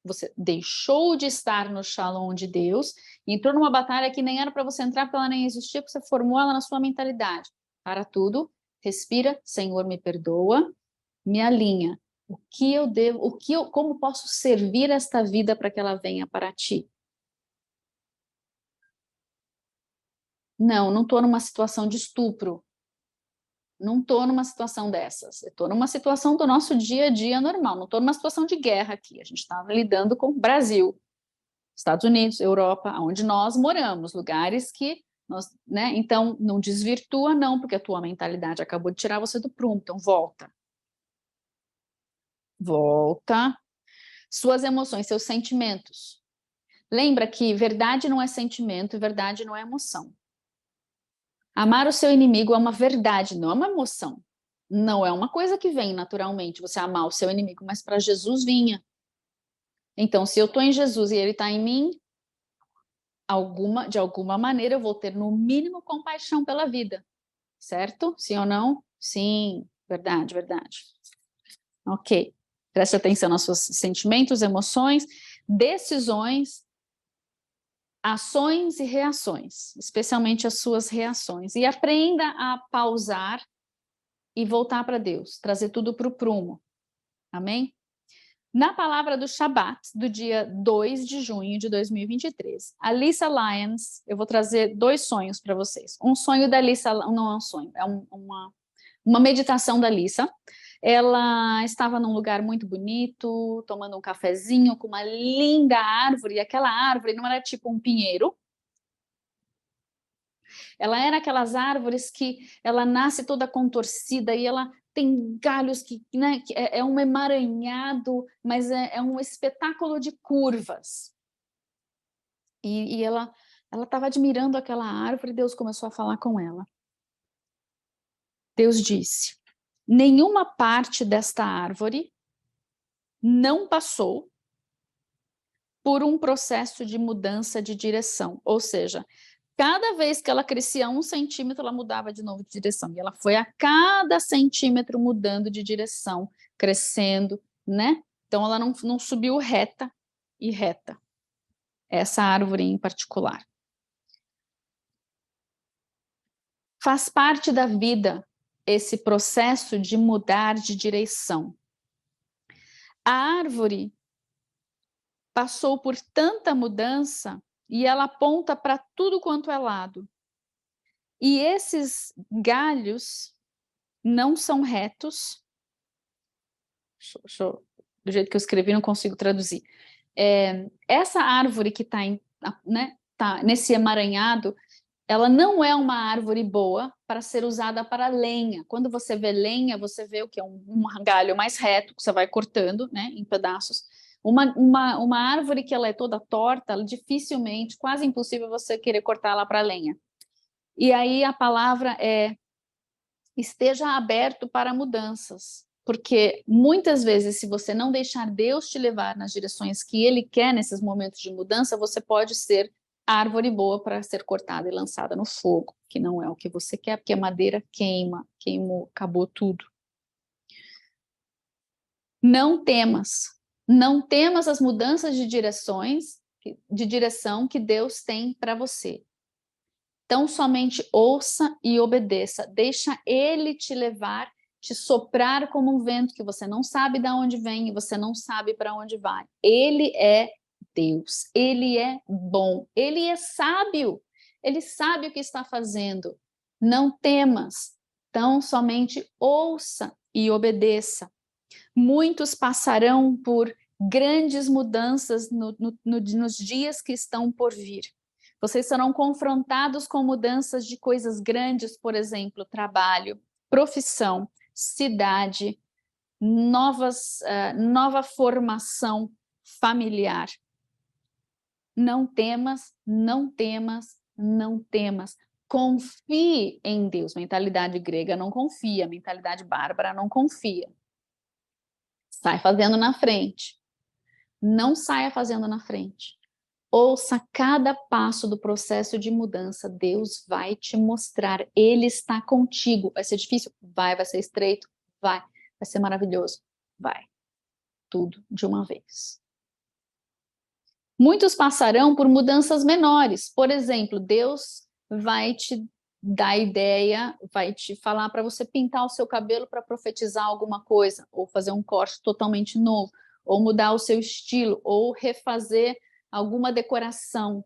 Você deixou de estar no Shalom de Deus e entrou numa batalha que nem era para você entrar, porque ela nem existia, porque você formou ela na sua mentalidade. Para tudo, respira, Senhor, me perdoa, me alinha. O que eu devo, como posso servir esta vida para que ela venha para ti? Não estou numa situação de estupro. Não estou numa situação dessas. Eu estou numa situação do nosso dia a dia normal. Não estou numa situação de guerra aqui. A gente estava lidando com o Brasil, Estados Unidos, Europa, onde nós moramos, lugares que nós, né? Então, não desvirtua, não, porque a tua mentalidade acabou de tirar você do prumo. Então, volta. Volta. Suas emoções, seus sentimentos. Lembra que verdade não é sentimento, verdade não é emoção. Amar o seu inimigo é uma verdade, não é uma emoção. Não é uma coisa que vem naturalmente, você amar o seu inimigo, mas para Jesus vinha. Então, se eu estou em Jesus e ele está em mim, de alguma maneira eu vou ter no mínimo compaixão pela vida. Certo? Sim ou não? Sim, verdade, verdade. Ok. Preste atenção nos seus sentimentos, emoções, decisões, ações e reações, especialmente as suas reações. E aprenda a pausar e voltar para Deus, trazer tudo para o prumo. Amém? Na palavra do Shabat, do dia 2 de junho de 2023, a Lisa Lyons, eu vou trazer 2 sonhos para vocês. Um sonho da Lisa, não é um sonho, é uma meditação da Lisa. Ela estava num lugar muito bonito, tomando um cafezinho com uma linda árvore, e aquela árvore não era tipo um pinheiro, ela era aquelas árvores que ela nasce toda contorcida e ela tem galhos né, que é um emaranhado, mas é um espetáculo de curvas. E ela estava admirando aquela árvore, e Deus começou a falar com ela. Deus disse: nenhuma parte desta árvore não passou por um processo de mudança de direção, ou seja, cada vez que ela crescia 1 centímetro, ela mudava de novo de direção. E ela foi a cada centímetro mudando de direção, crescendo, né? Então ela não subiu reta e reta. Essa árvore em particular. Faz parte da vida esse processo de mudar de direção. A árvore passou por tanta mudança e ela aponta para tudo quanto é lado. E esses galhos não são retos. Do jeito que eu escrevi, não consigo traduzir. Essa árvore que está né, tá nesse emaranhado, ela não é uma árvore boa para ser usada para lenha. Quando você vê lenha, você vê o que é um galho mais reto, que você vai cortando, né, em pedaços. Uma árvore que ela é toda torta, ela, dificilmente, quase impossível você querer cortar ela para lenha. E aí a palavra é: esteja aberto para mudanças. Porque muitas vezes, se você não deixar Deus te levar nas direções que Ele quer nesses momentos de mudança, você pode ser árvore boa para ser cortada e lançada no fogo, que não é o que você quer, porque a madeira queimou, acabou tudo. Não temas as mudanças de direção que Deus tem para você. Então, somente ouça e obedeça. Deixa Ele te levar, te soprar como um vento que você não sabe de onde vem e você não sabe para onde vai. Ele é Deus. Ele é bom. Ele é sábio. Ele sabe o que está fazendo. Não temas. Então, somente ouça e obedeça. Muitos passarão por grandes mudanças nos dias que estão por vir. Vocês serão confrontados com mudanças de coisas grandes, por exemplo, trabalho, profissão, cidade, nova formação familiar. Não temas, não temas, não temas. Confie em Deus. Mentalidade grega não confia, mentalidade bárbara não confia. Sai fazendo na frente. Não saia fazendo na frente. Ouça cada passo do processo de mudança. Deus vai te mostrar. Ele está contigo. Vai ser difícil? Vai ser estreito? Vai ser maravilhoso? Vai. Tudo de uma vez. Muitos passarão por mudanças menores. Por exemplo, Deus vai te dar ideia, vai te falar para você pintar o seu cabelo para profetizar alguma coisa, ou fazer um corte totalmente novo, ou mudar o seu estilo, ou refazer alguma decoração,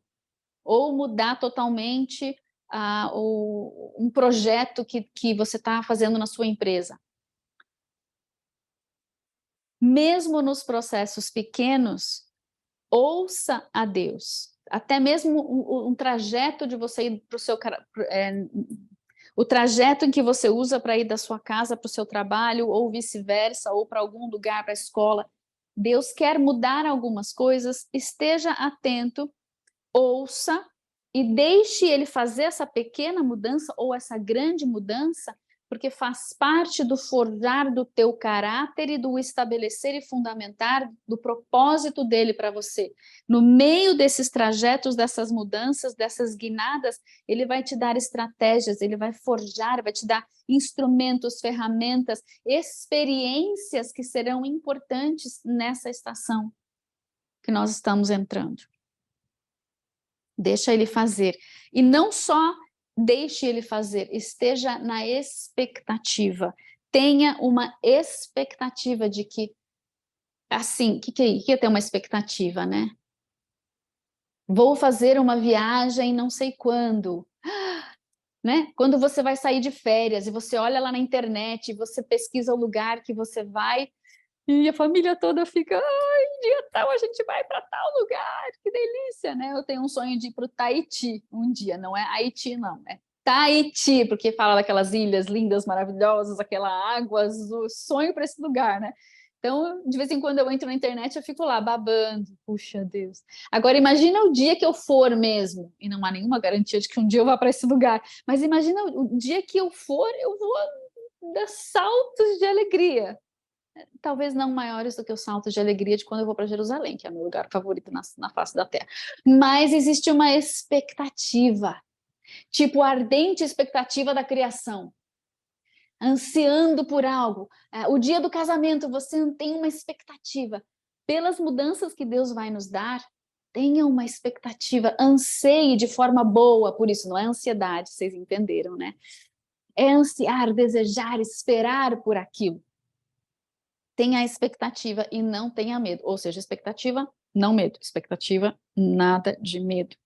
ou mudar totalmente um projeto que você está fazendo na sua empresa. Mesmo nos processos pequenos, ouça a Deus. Até mesmo um trajeto de você ir para o seu... o trajeto em que você usa para ir da sua casa para o seu trabalho, ou vice-versa, ou para algum lugar, para a escola. Deus quer mudar algumas coisas, esteja atento, ouça e deixe Ele fazer essa pequena mudança ou essa grande mudança, porque faz parte do forjar do teu caráter e do estabelecer e fundamentar do propósito dele para você. No meio desses trajetos, dessas mudanças, dessas guinadas, ele vai te dar estratégias, ele vai forjar, vai te dar instrumentos, ferramentas, experiências que serão importantes nessa estação que nós estamos entrando. Deixa ele fazer. E não só deixe ele fazer, esteja na expectativa. Tenha uma expectativa de que, assim, que é ter uma expectativa, né? Vou fazer uma viagem não sei quando, né? Quando você vai sair de férias e você olha lá na internet, você pesquisa o lugar que você vai, e a família toda fica, ai, dia tal a gente vai para tal lugar, que delícia, né? Eu tenho um sonho de ir para o Tahiti um dia, não é Haiti não, é Tahiti, porque fala daquelas ilhas lindas, maravilhosas, aquela água azul, sonho para esse lugar, né? Então, de vez em quando eu entro na internet, eu fico lá babando, puxa Deus. Agora, imagina o dia que eu for mesmo, e não há nenhuma garantia de que um dia eu vá para esse lugar, mas imagina o dia que eu for, eu vou dar saltos de alegria. Talvez não maiores do que os saltos de alegria de quando eu vou para Jerusalém, que é o meu lugar favorito na face da terra. Mas existe uma expectativa, tipo a ardente expectativa da criação, ansiando por algo. O dia do casamento, você tem uma expectativa. Pelas mudanças que Deus vai nos dar, tenha uma expectativa, anseie de forma boa, por isso não é ansiedade, vocês entenderam, né? É ansiar, desejar, esperar por aquilo. Tenha expectativa e não tenha medo. Ou seja, expectativa, não medo. Expectativa, nada de medo.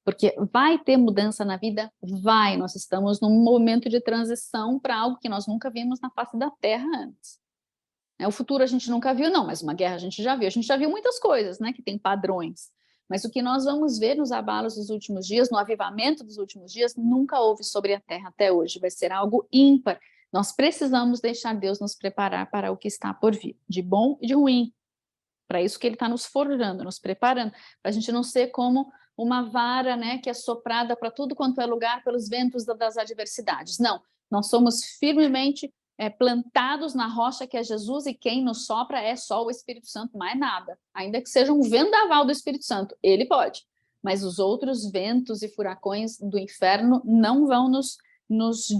Porque vai ter mudança na vida? Vai. Nós estamos num momento de transição para algo que nós nunca vimos na face da Terra antes. O futuro a gente nunca viu, não, mas uma guerra a gente já viu. A gente já viu muitas coisas, né, que tem padrões. Mas o que nós vamos ver nos abalos dos últimos dias, no avivamento dos últimos dias, nunca houve sobre a Terra até hoje. Vai ser algo ímpar. Nós precisamos deixar Deus nos preparar para o que está por vir, de bom e de ruim. Para isso que Ele está nos forjando, nos preparando, para a gente não ser como uma vara, né, que é soprada para tudo quanto é lugar pelos ventos das adversidades. Não, nós somos firmemente plantados na rocha que é Jesus, e quem nos sopra é só o Espírito Santo, mais nada. Ainda que seja um vendaval do Espírito Santo, ele pode. Mas os outros ventos e furacões do inferno não vão nos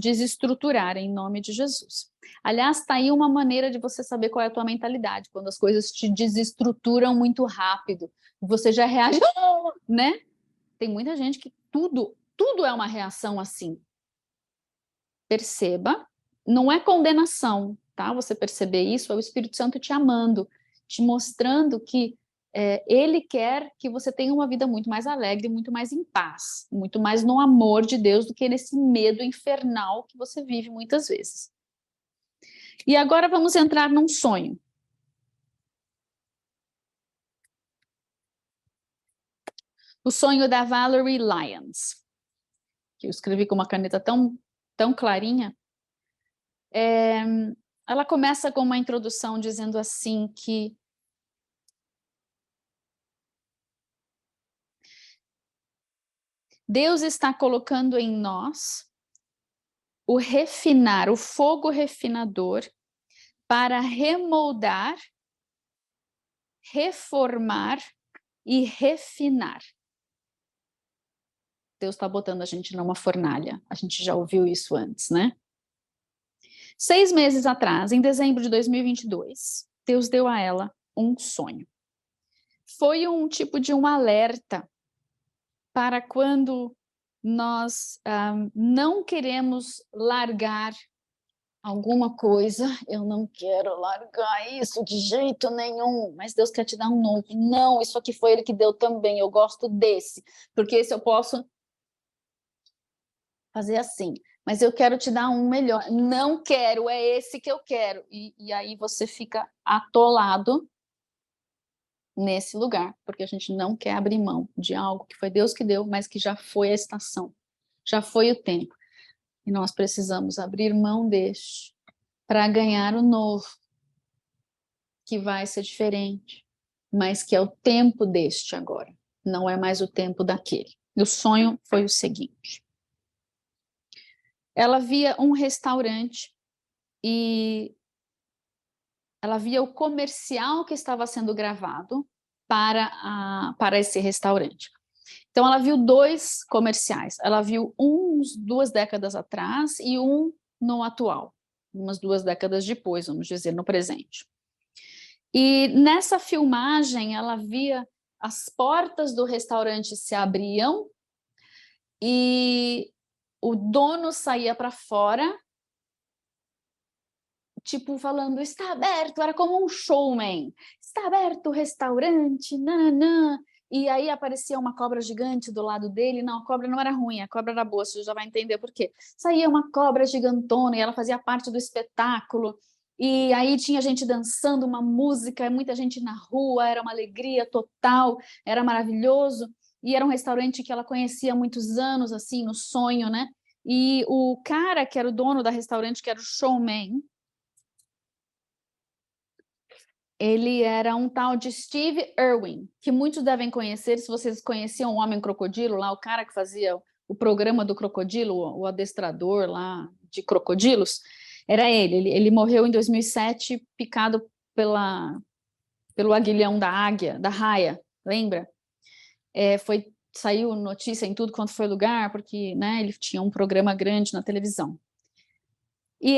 desestruturar em nome de Jesus. Aliás, está aí uma maneira de você saber qual é a tua mentalidade, quando as coisas te desestruturam muito rápido, você já reage, né? Tem muita gente que tudo é uma reação assim. Perceba, não é condenação, tá? Você perceber isso, é o Espírito Santo te amando, te mostrando que Ele quer que você tenha uma vida muito mais alegre, muito mais em paz, muito mais no amor de Deus do que nesse medo infernal que você vive muitas vezes. E agora vamos entrar num sonho. O sonho da Valerie Lyons, que eu escrevi com uma caneta tão clarinha. Ela começa com uma introdução dizendo assim que Deus está colocando em nós o refinar, o fogo refinador, para remoldar, reformar e refinar. Deus está botando a gente numa fornalha. A gente já ouviu isso antes, né? 6 meses atrás, em dezembro de 2022, Deus deu a ela um sonho. Foi um tipo de um alerta para quando nós não queremos largar alguma coisa, eu não quero largar isso de jeito nenhum, mas Deus quer te dar um novo. Não, isso aqui foi Ele que deu também, eu gosto desse, porque esse eu posso fazer assim, mas eu quero te dar um melhor. Não quero, é esse que eu quero. E aí você fica atolado nesse lugar, porque a gente não quer abrir mão de algo que foi Deus que deu, mas que já foi a estação, já foi o tempo. E nós precisamos abrir mão deste para ganhar o novo, que vai ser diferente, mas que é o tempo deste agora, não é mais o tempo daquele. E o sonho foi o seguinte: ela via um restaurante e ela via o comercial que estava sendo gravado para esse restaurante. Então ela viu 2 comerciais, ela viu uns 2 décadas atrás e um no atual, umas 2 décadas depois, vamos dizer, no presente. E nessa filmagem ela via as portas do restaurante se abriam e o dono saía para fora, tipo falando, está aberto, era como um showman, está aberto o restaurante, nananã. E aí aparecia uma cobra gigante do lado dele. Não, a cobra não era ruim, a cobra era boa, você já vai entender por quê. Saía uma cobra gigantona e ela fazia parte do espetáculo. E aí tinha gente dançando uma música, muita gente na rua, era uma alegria total, era maravilhoso. E era um restaurante que ela conhecia há muitos anos, assim, no sonho, né? E o cara que era o dono da restaurante, que era o showman, ele era um tal de Steve Irwin, que muitos devem conhecer, se vocês conheciam o Homem Crocodilo, lá o cara que fazia o programa do crocodilo, o adestrador lá de crocodilos, era ele morreu em 2007, picado pelo aguilhão da águia, da raia, lembra? Saiu notícia em tudo quanto foi lugar, porque, né, ele tinha um programa grande na televisão. E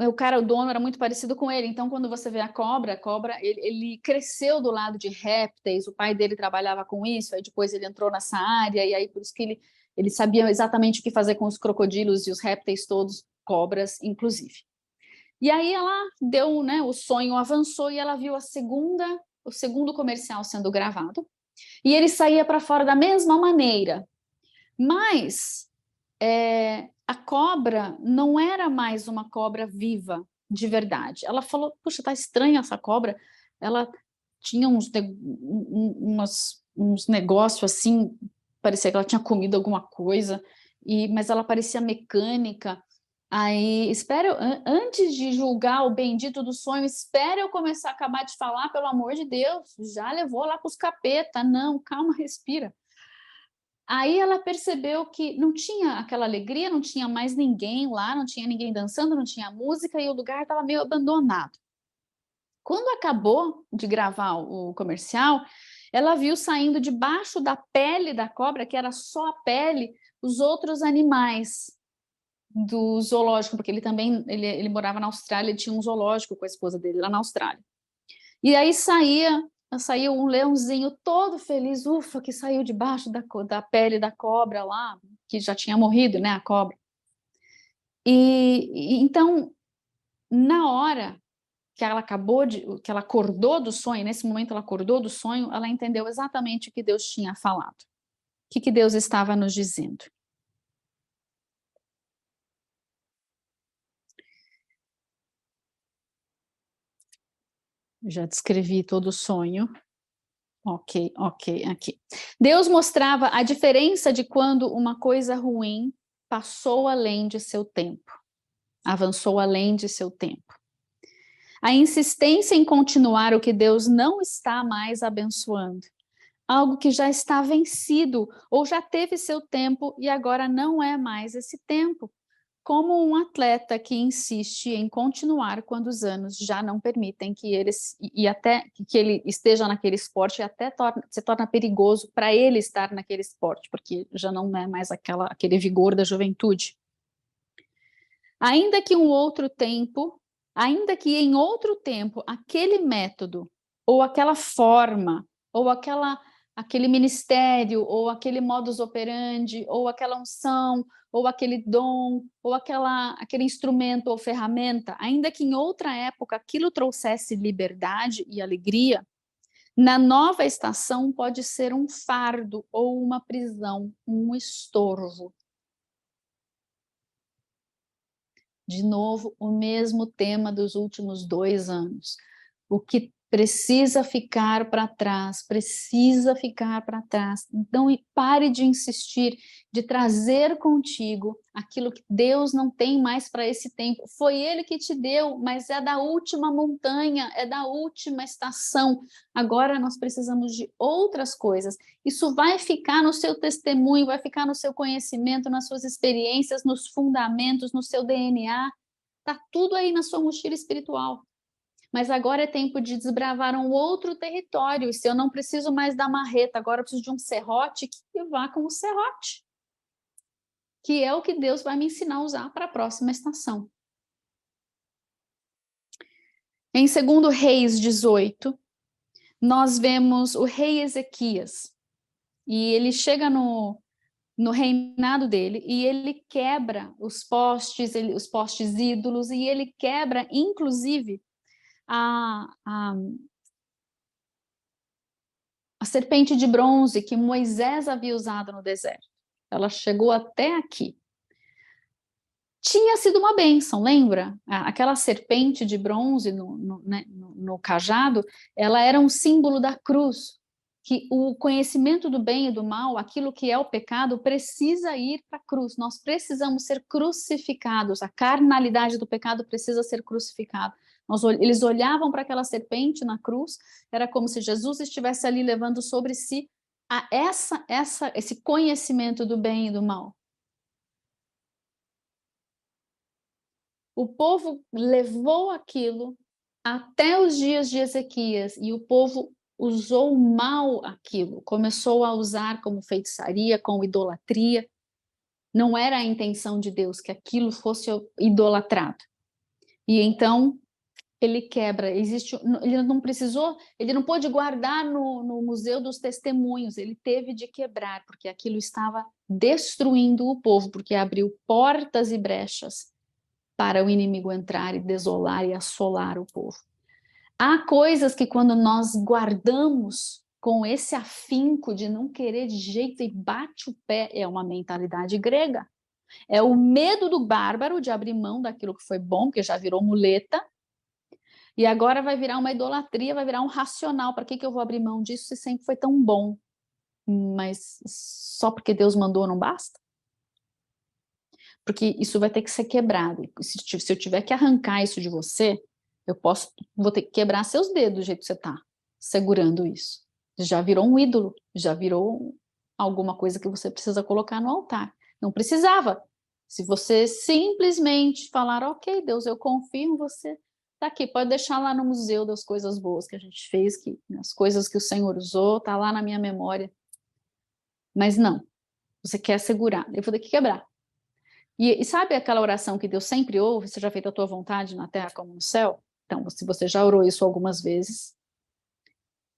o cara, o dono, era muito parecido com ele. Então, quando você vê a cobra, ele cresceu do lado de répteis, o pai dele trabalhava com isso, aí depois ele entrou nessa área, e aí por isso que ele sabia exatamente o que fazer com os crocodilos e os répteis todos, cobras, inclusive. E aí ela deu, né, o sonho avançou e ela viu o segundo comercial sendo gravado, e ele saía para fora da mesma maneira, mas a cobra não era mais uma cobra viva de verdade. Ela falou, puxa, tá estranha essa cobra. Ela tinha uns negócios assim, parecia que ela tinha comido alguma coisa, mas ela parecia mecânica. Aí, antes de julgar o bendito do sonho, espera eu começar a acabar de falar, pelo amor de Deus, já levou lá para os capeta. Não, calma, respira. Aí ela percebeu que não tinha aquela alegria, não tinha mais ninguém lá, não tinha ninguém dançando, não tinha música e o lugar estava meio abandonado. Quando acabou de gravar o comercial, ela viu saindo debaixo da pele da cobra, que era só a pele, os outros animais do zoológico, porque ele morava na Austrália, ele tinha um zoológico com a esposa dele lá na Austrália. E aí saiu um leãozinho todo feliz, ufa, que saiu debaixo da pele da cobra lá, que já tinha morrido, né, a cobra. Então, na hora que ela que ela acordou do sonho, nesse momento ela acordou do sonho, ela entendeu exatamente o que Deus tinha falado. O que Deus estava nos dizendo. Já descrevi todo o sonho. Ok, aqui. Deus mostrava a diferença de quando uma coisa ruim passou além de seu tempo, avançou além de seu tempo. A insistência em continuar o que Deus não está mais abençoando, algo que já está vencido ou já teve seu tempo e agora não é mais esse tempo. Como um atleta que insiste em continuar quando os anos já não permitem que ele esteja naquele esporte e até se torna perigoso para ele estar naquele esporte, porque já não é mais aquele vigor da juventude. Ainda que em outro tempo, aquele método, ou aquela forma, ou aquela aquele ministério, ou aquele modus operandi, ou aquela unção, ou aquele dom, ou aquele instrumento ou ferramenta, ainda que em outra época aquilo trouxesse liberdade e alegria, na nova estação pode ser um fardo ou uma prisão, um estorvo. De novo, o mesmo tema dos últimos 2 anos. O que precisa ficar para trás, precisa ficar para trás. Então, pare de insistir, de trazer contigo aquilo que Deus não tem mais para esse tempo. Foi Ele que te deu, mas é da última montanha, é da última estação. Agora nós precisamos de outras coisas. Isso vai ficar no seu testemunho, vai ficar no seu conhecimento, nas suas experiências, nos fundamentos, no seu DNA. Está tudo aí na sua mochila espiritual. Mas agora é tempo de desbravar um outro território. E se eu não preciso mais da marreta, agora eu preciso de um serrote, que vá com o serrote. Que é o que Deus vai me ensinar a usar para a próxima estação. Em 2 Reis 18, nós vemos o rei Ezequias. E ele chega no reinado dele, e ele quebra os postes ídolos, e ele quebra, inclusive, a serpente de bronze que Moisés havia usado no deserto. Ela chegou até aqui. Tinha sido uma bênção, lembra? Aquela serpente de bronze no cajado, ela era um símbolo da cruz, que o conhecimento do bem e do mal, aquilo que é o pecado, precisa ir para a cruz. Nós precisamos ser crucificados, a carnalidade do pecado precisa ser crucificada. Eles olhavam para aquela serpente na cruz, era como se Jesus estivesse ali levando sobre si esse conhecimento do bem e do mal. O povo levou aquilo até os dias de Ezequias, e o povo usou mal aquilo, começou a usar como feitiçaria, como idolatria. Não era a intenção de Deus que aquilo fosse idolatrado. E então ele quebra, ele não pôde guardar no Museu dos Testemunhos, ele teve de quebrar, porque aquilo estava destruindo o povo, porque abriu portas e brechas para o inimigo entrar e desolar e assolar o povo. Há coisas que quando nós guardamos com esse afinco de não querer de jeito e bate o pé, é uma mentalidade grega. É o medo do bárbaro de abrir mão daquilo que foi bom, que já virou muleta, e agora vai virar uma idolatria, vai virar um racional. Para que eu vou abrir mão disso se sempre foi tão bom? Mas só porque Deus mandou não basta? Porque isso vai ter que ser quebrado. Se eu tiver que arrancar isso de você, vou ter que quebrar seus dedos do jeito que você está segurando isso. Já virou um ídolo, já virou alguma coisa que você precisa colocar no altar. Não precisava. Se você simplesmente falar, ok, Deus, eu confio em você, tá aqui, pode deixar lá no museu das coisas boas que a gente fez, as coisas que o Senhor usou, tá lá na minha memória. Mas não, você quer segurar, eu vou ter que quebrar. E sabe aquela oração que Deus sempre ouve, seja feita a tua vontade na terra como no céu? Então, se você já orou isso algumas vezes,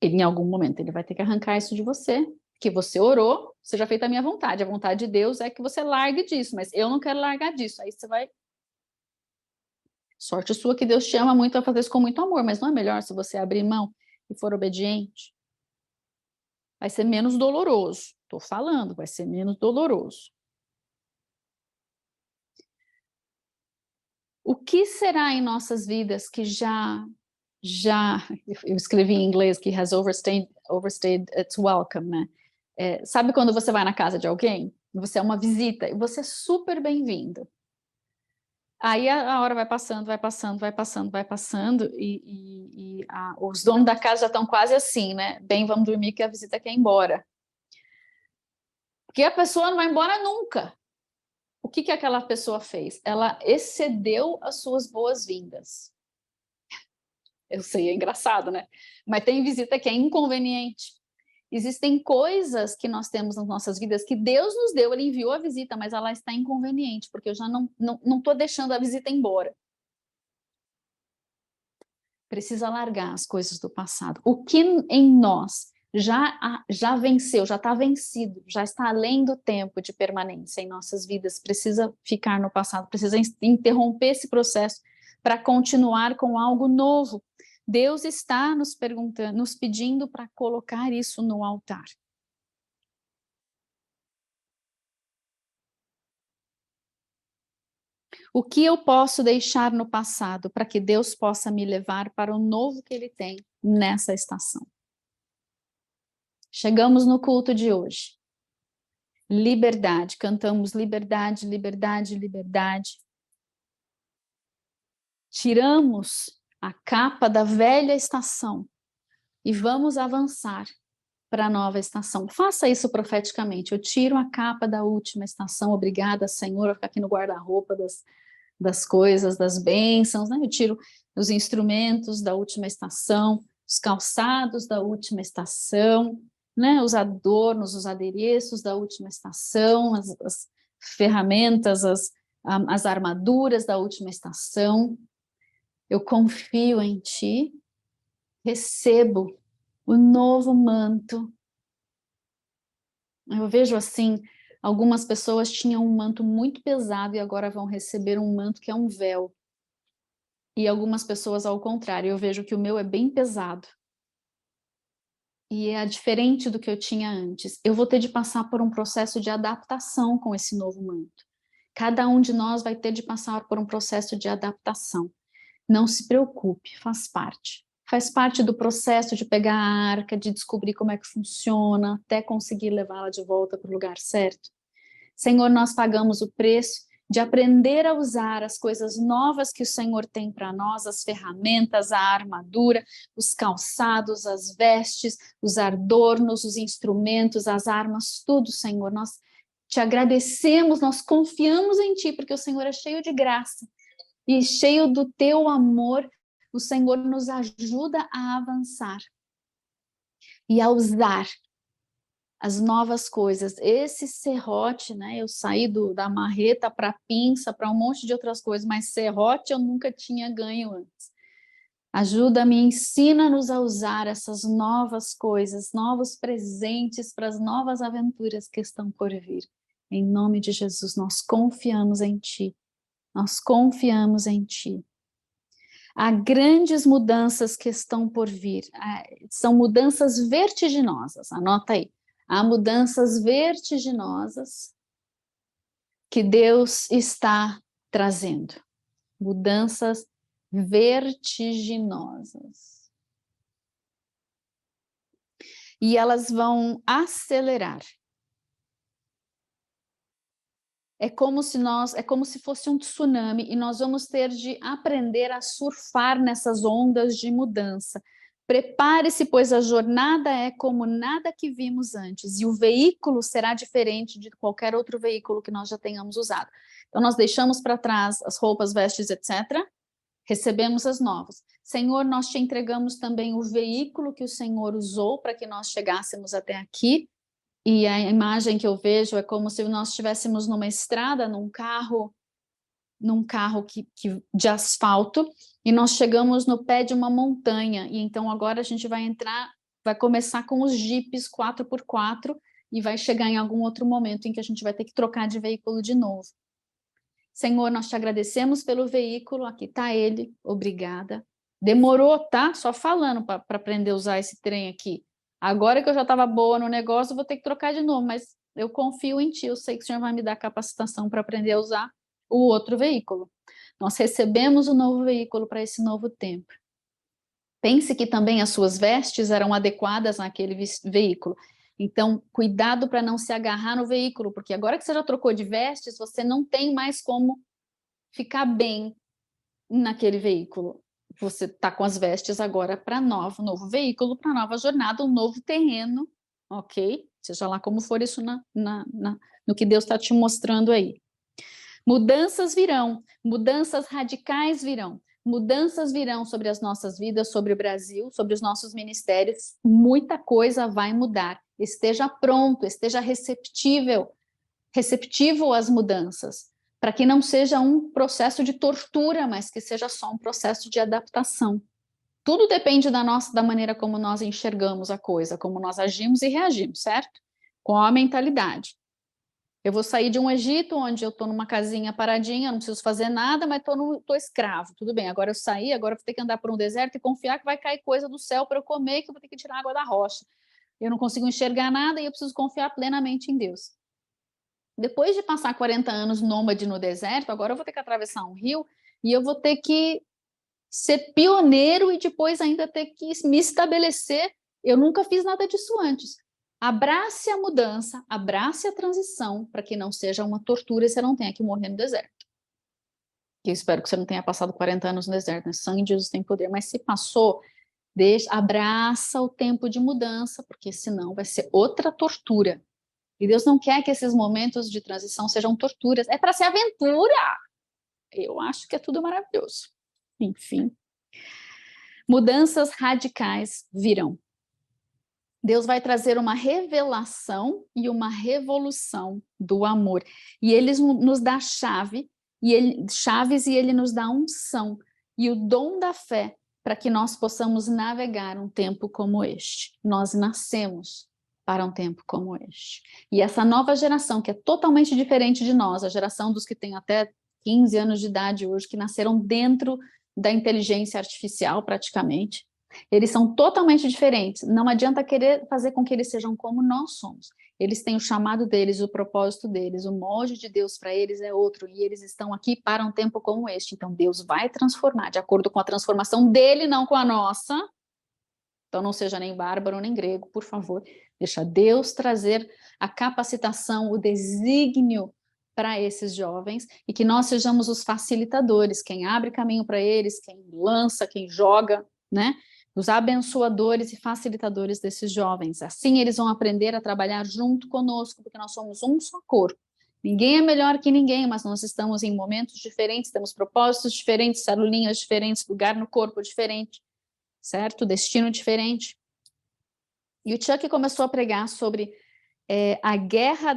em algum momento ele vai ter que arrancar isso de você, que você orou, seja feita a minha vontade. A vontade de Deus é que você largue disso, mas eu não quero largar disso. Aí você vai... Sorte sua que Deus te ama muito a fazer isso com muito amor, mas não é melhor se você abrir mão e for obediente? Vai ser menos doloroso. Estou falando, vai ser menos doloroso. O que será em nossas vidas que eu escrevi em inglês que has overstayed its welcome, né? Sabe quando você vai na casa de alguém, você é uma visita, e você é super bem-vindo. Aí a hora vai passando, vai passando, vai passando, vai passando, e os donos da casa já estão quase assim, né? Bem, vamos dormir que a visita quer ir embora. Porque a pessoa não vai embora nunca. O que aquela pessoa fez? Ela excedeu as suas boas-vindas. Eu sei, é engraçado, né? Mas tem visita que é inconveniente. Existem coisas que nós temos nas nossas vidas que Deus nos deu, Ele enviou a visita, mas ela está inconveniente, porque eu já não estou deixando a visita embora. Precisa largar as coisas do passado. O que em nós já venceu, já está vencido, já está além do tempo de permanência em nossas vidas, precisa ficar no passado, precisa interromper esse processo para continuar com algo novo. Deus está nos perguntando, nos pedindo para colocar isso no altar. O que eu posso deixar no passado para que Deus possa me levar para o novo que Ele tem nessa estação? Chegamos no culto de hoje. Liberdade, cantamos liberdade, liberdade, liberdade. Tiramos a capa da velha estação e vamos avançar para a nova estação. Faça isso profeticamente. Eu tiro a capa da última estação. Obrigada, Senhor, eu ficar aqui no guarda-roupa das coisas, das bênçãos, né? Eu tiro os instrumentos da última estação, os calçados da última estação, né? Os adornos, os adereços da última estação, as ferramentas, as armaduras da última estação. Eu confio em Ti, recebo o novo manto. Eu vejo assim, algumas pessoas tinham um manto muito pesado e agora vão receber um manto que é um véu. E algumas pessoas ao contrário, eu vejo que o meu é bem pesado. E é diferente do que eu tinha antes. Eu vou ter de passar por um processo de adaptação com esse novo manto. Cada um de nós vai ter de passar por um processo de adaptação. Não se preocupe, faz parte. Faz parte do processo de pegar a arca, de descobrir como é que funciona, até conseguir levá-la de volta para o lugar certo. Senhor, nós pagamos o preço de aprender a usar as coisas novas que o Senhor tem para nós, as ferramentas, a armadura, os calçados, as vestes, os adornos, os instrumentos, as armas, tudo, Senhor. Nós te agradecemos, nós confiamos em Ti, porque o Senhor é cheio de graça e cheio do Teu amor. O Senhor nos ajuda a avançar e a usar as novas coisas. Esse serrote, né? Eu saí da marreta para pinça, para um monte de outras coisas, mas serrote eu nunca tinha ganho antes. Ajuda-me, ensina-nos a usar essas novas coisas, novos presentes para as novas aventuras que estão por vir. Em nome de Jesus, nós confiamos em Ti. Nós confiamos em Ti. Há grandes mudanças que estão por vir. São mudanças vertiginosas. Anota aí. Há mudanças vertiginosas que Deus está trazendo. Mudanças vertiginosas. E elas vão acelerar. É como se fosse um tsunami e nós vamos ter de aprender a surfar nessas ondas de mudança. Prepare-se, pois a jornada é como nada que vimos antes, e o veículo será diferente de qualquer outro veículo que nós já tenhamos usado. Então, nós deixamos para trás as roupas, vestes, etc., recebemos as novas. Senhor, nós te entregamos também o veículo que o Senhor usou para que nós chegássemos até aqui, e a imagem que eu vejo é como se nós estivéssemos numa estrada, num carro de asfalto, e nós chegamos no pé de uma montanha, e então agora a gente vai começar com os jipes 4x4, e vai chegar em algum outro momento em que a gente vai ter que trocar de veículo de novo. Senhor, nós te agradecemos pelo veículo, aqui está ele, obrigada. Demorou, tá? Só falando para aprender a usar esse trem aqui. Agora que eu já estava boa no negócio, eu vou ter que trocar de novo, mas eu confio em Ti, eu sei que o Senhor vai me dar capacitação para aprender a usar o outro veículo. Nós recebemos o novo veículo para esse novo tempo. Pense que também as suas vestes eram adequadas naquele veículo. Então, cuidado para não se agarrar no veículo, porque agora que você já trocou de vestes, você não tem mais como ficar bem naquele veículo. Você está com as vestes agora para novo veículo, para nova jornada, um novo terreno, ok? Seja lá como for isso no que Deus está te mostrando aí. Mudanças virão, mudanças radicais virão. Mudanças virão sobre as nossas vidas, sobre o Brasil, sobre os nossos ministérios. Muita coisa vai mudar. Esteja pronto, esteja receptivo às mudanças, para que não seja um processo de tortura, mas que seja só um processo de adaptação. Tudo depende da maneira como nós enxergamos a coisa, como nós agimos e reagimos, certo? Com a mentalidade. Eu vou sair de um Egito, onde eu estou numa casinha paradinha, não preciso fazer nada, mas estou escravo. Tudo bem, agora eu saí, agora eu vou ter que andar por um deserto e confiar que vai cair coisa do céu para eu comer, que eu vou ter que tirar água da rocha. Eu não consigo enxergar nada e eu preciso confiar plenamente em Deus. Depois de passar 40 anos nômade no deserto, agora eu vou ter que atravessar um rio e eu vou ter que ser pioneiro e depois ainda ter que me estabelecer. Eu nunca fiz nada disso antes. Abrace a mudança, abrace a transição, para que não seja uma tortura e você não tenha que morrer no deserto. Eu espero que você não tenha passado 40 anos no deserto, né? Sangue de Jesus tem poder, mas se passou, abraça o tempo de mudança, porque senão vai ser outra tortura. E Deus não quer que esses momentos de transição sejam torturas, é para ser aventura. Eu acho que é tudo maravilhoso. Enfim. Mudanças radicais virão. Deus vai trazer uma revelação e uma revolução do amor. E ele nos dá chaves e ele nos dá unção e o dom da fé para que nós possamos navegar um tempo como este. Nós nascemos para um tempo como este. E essa nova geração, que é totalmente diferente de nós, a geração dos que têm até 15 anos de idade hoje, que nasceram dentro da inteligência artificial praticamente, eles são totalmente diferentes. Não adianta querer fazer com que eles sejam como nós somos. Eles têm o chamado deles, o propósito deles, o molde de Deus para eles é outro, e eles estão aqui para um tempo como este. Então Deus vai transformar, de acordo com a transformação dele, não com a nossa. Então não seja nem bárbaro nem grego, por favor. Deixa Deus trazer a capacitação, o desígnio para esses jovens, e que nós sejamos os facilitadores, quem abre caminho para eles, quem lança, quem joga, né? Os abençoadores e facilitadores desses jovens. Assim eles vão aprender a trabalhar junto conosco, porque nós somos um só corpo. Ninguém é melhor que ninguém, mas nós estamos em momentos diferentes, temos propósitos diferentes, celulinhas diferentes, lugar no corpo diferente, certo? Destino diferente. E o Chuck começou a pregar sobre a guerra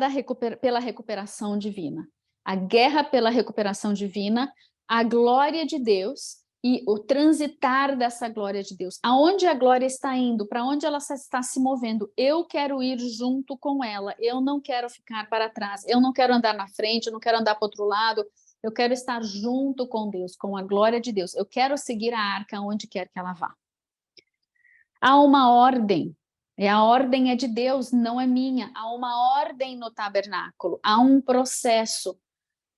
pela recuperação divina. A guerra pela recuperação divina, a glória de Deus e o transitar dessa glória de Deus. Aonde a glória está indo, para onde ela está se movendo, eu quero ir junto com ela, eu não quero ficar para trás, eu não quero andar na frente, eu não quero andar para o outro lado, eu quero estar junto com Deus, com a glória de Deus, eu quero seguir a arca onde quer que ela vá. Há uma ordem, e a ordem é de Deus, não é minha. Há uma ordem no tabernáculo, há um processo.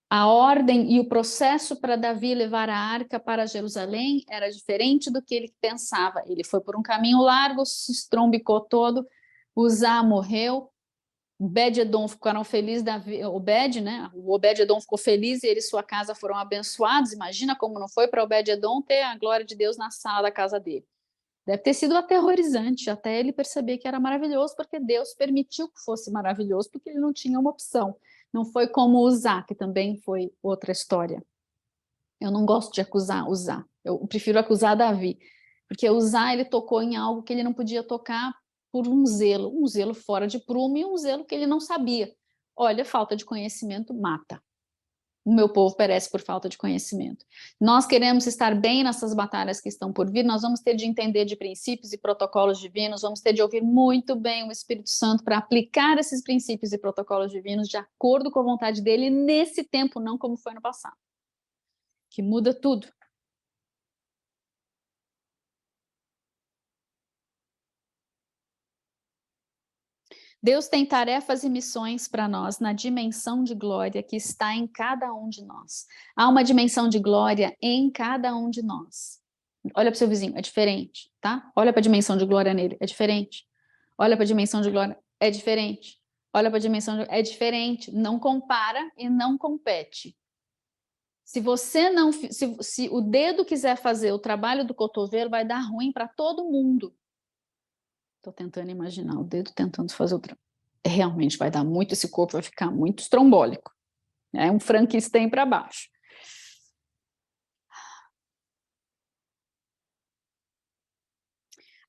A ordem e o processo para Davi levar a arca para Jerusalém era diferente do que ele pensava. Ele foi por um caminho largo, se estrombicou todo, Uzá morreu, Obed-edom ficaram felizes, né? O Obed-edom ficou feliz e ele e sua casa foram abençoados. Imagina como não foi para Obed-edom ter a glória de Deus na sala da casa dele. Deve ter sido aterrorizante, até ele perceber que era maravilhoso, porque Deus permitiu que fosse maravilhoso, porque ele não tinha uma opção. Não foi como Uzá, que também foi outra história. Eu não gosto de acusar Uzá, eu prefiro acusar Davi, porque Uzá ele tocou em algo que ele não podia tocar por um zelo fora de prumo e um zelo que ele não sabia. Olha, falta de conhecimento mata. O meu povo perece por falta de conhecimento. Nós queremos estar bem nessas batalhas que estão por vir, nós vamos ter de entender de princípios e protocolos divinos, vamos ter de ouvir muito bem o Espírito Santo para aplicar esses princípios e protocolos divinos de acordo com a vontade dele nesse tempo, não como foi no passado, que muda tudo. Deus tem tarefas e missões para nós na dimensão de glória que está em cada um de nós. Há uma dimensão de glória em cada um de nós. Olha para o seu vizinho, é diferente, tá? Olha para a dimensão de glória nele, é diferente. Olha para a dimensão de glória, é diferente. Olha para a dimensão de... é diferente. Não compara e não compete. Se você não, se o dedo quiser fazer o trabalho do cotovelo, vai dar ruim para todo mundo. Estou tentando imaginar o dedo tentando fazer o trabalho. Realmente vai dar muito, esse corpo vai ficar muito estrombólico. É um Frankenstein para baixo.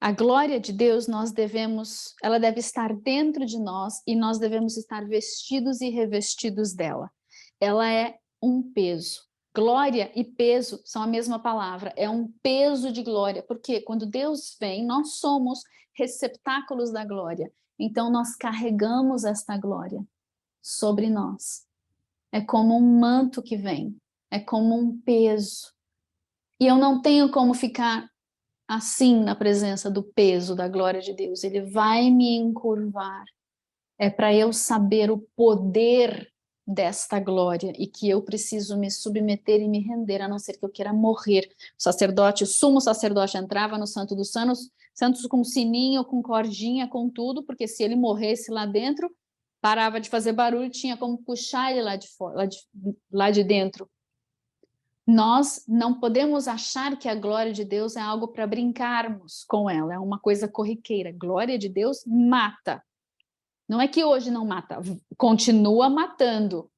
A glória de Deus, ela deve estar dentro de nós e nós devemos estar vestidos e revestidos dela. Ela é um peso. Glória e peso são a mesma palavra, é um peso de glória, porque quando Deus vem, nós somos receptáculos da glória, então nós carregamos esta glória sobre nós. É como um manto que vem, é como um peso. E eu não tenho como ficar assim na presença do peso da glória de Deus, ele vai me encurvar. É para eu saber o poder desta glória e que eu preciso me submeter e me render, a não ser que eu queira morrer. O sumo sacerdote entrava no Santo dos Santos com sininho, com cordinha, com tudo, porque se ele morresse lá dentro, parava de fazer barulho, tinha como puxar ele lá de fora, lá de dentro. Nós não podemos achar que a glória de Deus é algo para brincarmos com ela, é uma coisa corriqueira. Glória de Deus mata. Não é que hoje não mata, continua matando.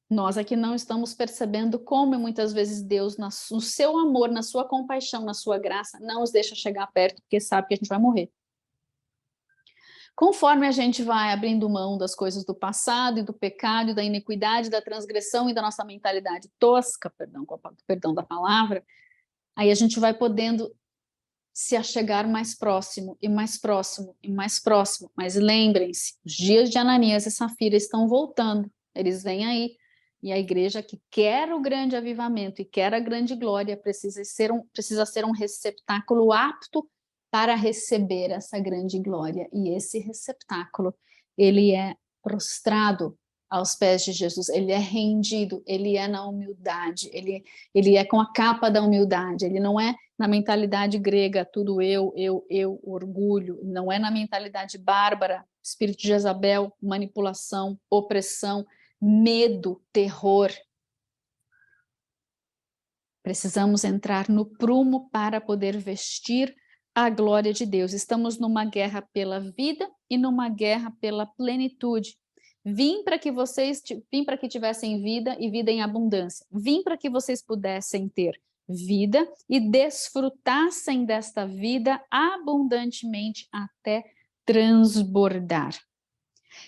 Nós aqui não estamos percebendo como muitas vezes Deus, no seu amor, na sua compaixão, na sua graça, não nos deixa chegar perto, porque sabe que a gente vai morrer. Conforme a gente vai abrindo mão das coisas do passado e do pecado, e da iniquidade, da transgressão e da nossa mentalidade tosca, perdão da palavra, aí a gente vai podendo se achegar mais próximo, e mais próximo, e mais próximo. Mas lembrem-se, os dias de Ananias e Safira estão voltando, eles vêm aí, e a igreja que quer o grande avivamento e quer a grande glória precisa ser um receptáculo apto para receber essa grande glória, e esse receptáculo, ele é prostrado aos pés de Jesus, ele é rendido, ele é na humildade, ele é com a capa da humildade, ele não é na mentalidade grega, tudo eu, orgulho, não é na mentalidade bárbara, espírito de Jezabel, manipulação, opressão, medo, terror. Precisamos entrar no prumo para poder vestir a glória de Deus. Estamos numa guerra pela vida e numa guerra pela plenitude. Vim para que tivessem vida e vida em abundância. Vim para que vocês pudessem ter vida e desfrutassem desta vida abundantemente até transbordar.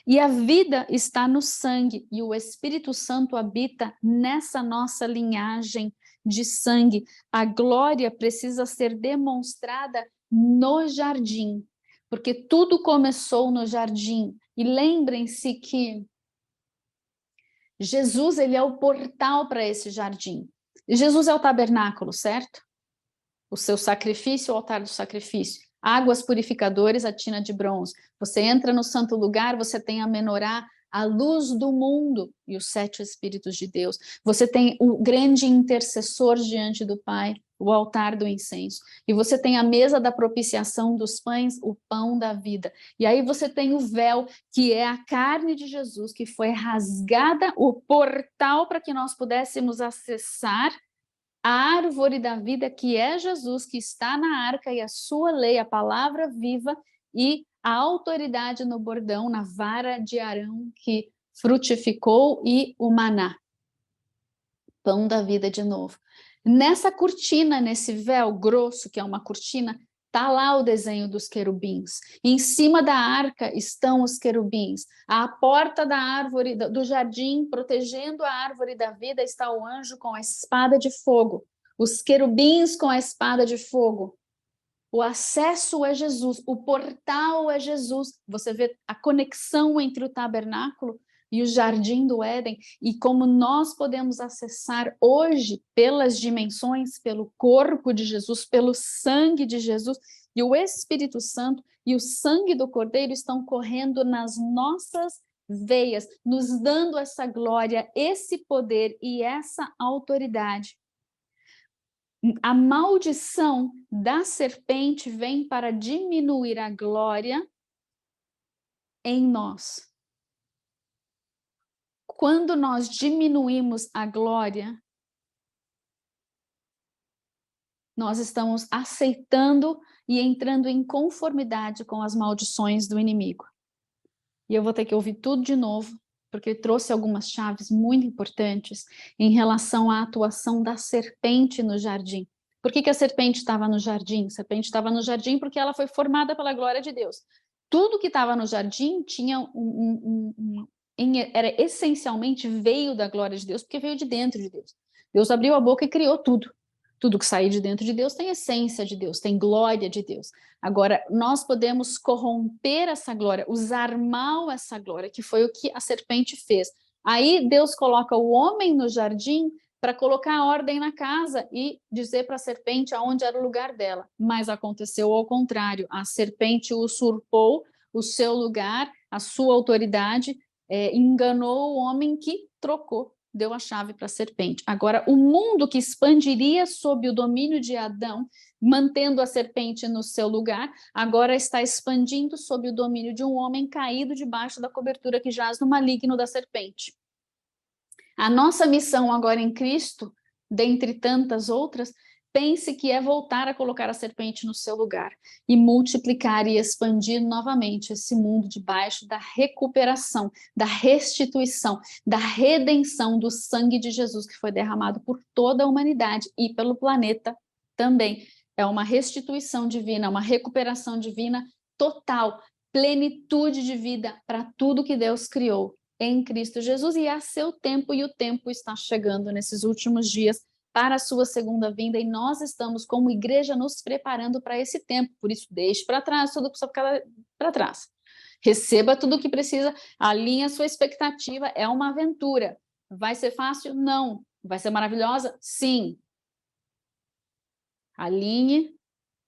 E a vida está no sangue, e o Espírito Santo habita nessa nossa linhagem de sangue. A glória precisa ser demonstrada no jardim, porque tudo começou no jardim. E lembrem-se que Jesus, ele é o portal para esse jardim. Jesus é o tabernáculo, certo? O seu sacrifício, o altar do sacrifício. Águas purificadoras, a tina de bronze. Você entra no santo lugar, você tem a menorá, a luz do mundo e os 7 Espíritos de Deus. Você tem o grande intercessor diante do Pai, o altar do incenso. E você tem a mesa da propiciação dos pães, o pão da vida. E aí você tem o véu, que é a carne de Jesus, que foi rasgada, o portal para que nós pudéssemos acessar a árvore da vida, que é Jesus, que está na arca, e a sua lei, a palavra viva, e a autoridade no bordão, na vara de Arão, que frutificou, e o maná, pão da vida de novo. Nessa cortina, nesse véu grosso, que é uma cortina, está lá o desenho dos querubins. Em cima da arca estão os querubins. À porta da árvore, do jardim, protegendo a árvore da vida, está o anjo com a espada de fogo. Os querubins com a espada de fogo. O acesso é Jesus, o portal é Jesus. Você vê a conexão entre o tabernáculo e o jardim do Éden, e como nós podemos acessar hoje pelas dimensões, pelo corpo de Jesus, pelo sangue de Jesus, e o Espírito Santo e o sangue do Cordeiro estão correndo nas nossas veias, nos dando essa glória, esse poder e essa autoridade. A maldição da serpente vem para diminuir a glória em nós. Quando nós diminuímos a glória, nós estamos aceitando e entrando em conformidade com as maldições do inimigo. E eu vou ter que ouvir tudo de novo, porque ele trouxe algumas chaves muito importantes em relação à atuação da serpente no jardim. Por que a serpente estava no jardim? A serpente estava no jardim porque ela foi formada pela glória de Deus. Tudo que estava no jardim tinha era essencialmente veio da glória de Deus, porque veio de dentro de Deus. Deus abriu a boca e criou tudo. Tudo que sai de dentro de Deus tem essência de Deus, tem glória de Deus. Agora, nós podemos corromper essa glória, usar mal essa glória, que foi o que a serpente fez. Aí Deus coloca o homem no jardim para colocar ordem na casa e dizer para a serpente aonde era o lugar dela. Mas aconteceu ao contrário, a serpente usurpou o seu lugar, a sua autoridade, enganou o homem que trocou, deu a chave para a serpente. Agora, o mundo que expandiria sob o domínio de Adão, mantendo a serpente no seu lugar, agora está expandindo sob o domínio de um homem caído debaixo da cobertura que jaz no maligno da serpente. A nossa missão agora em Cristo, dentre tantas outras, pense que é voltar a colocar a serpente no seu lugar e multiplicar e expandir novamente esse mundo debaixo da recuperação, da restituição, da redenção do sangue de Jesus que foi derramado por toda a humanidade e pelo planeta também. É uma restituição divina, uma recuperação divina total, plenitude de vida para tudo que Deus criou em Cristo Jesus, e a seu tempo, e o tempo está chegando nesses últimos dias para a sua segunda vinda, e nós estamos como igreja nos preparando para esse tempo, por isso deixe para trás tudo que precisa ficar para trás, receba tudo o que precisa, alinhe a sua expectativa, é uma aventura, vai ser fácil? Não, vai ser maravilhosa? Sim, alinhe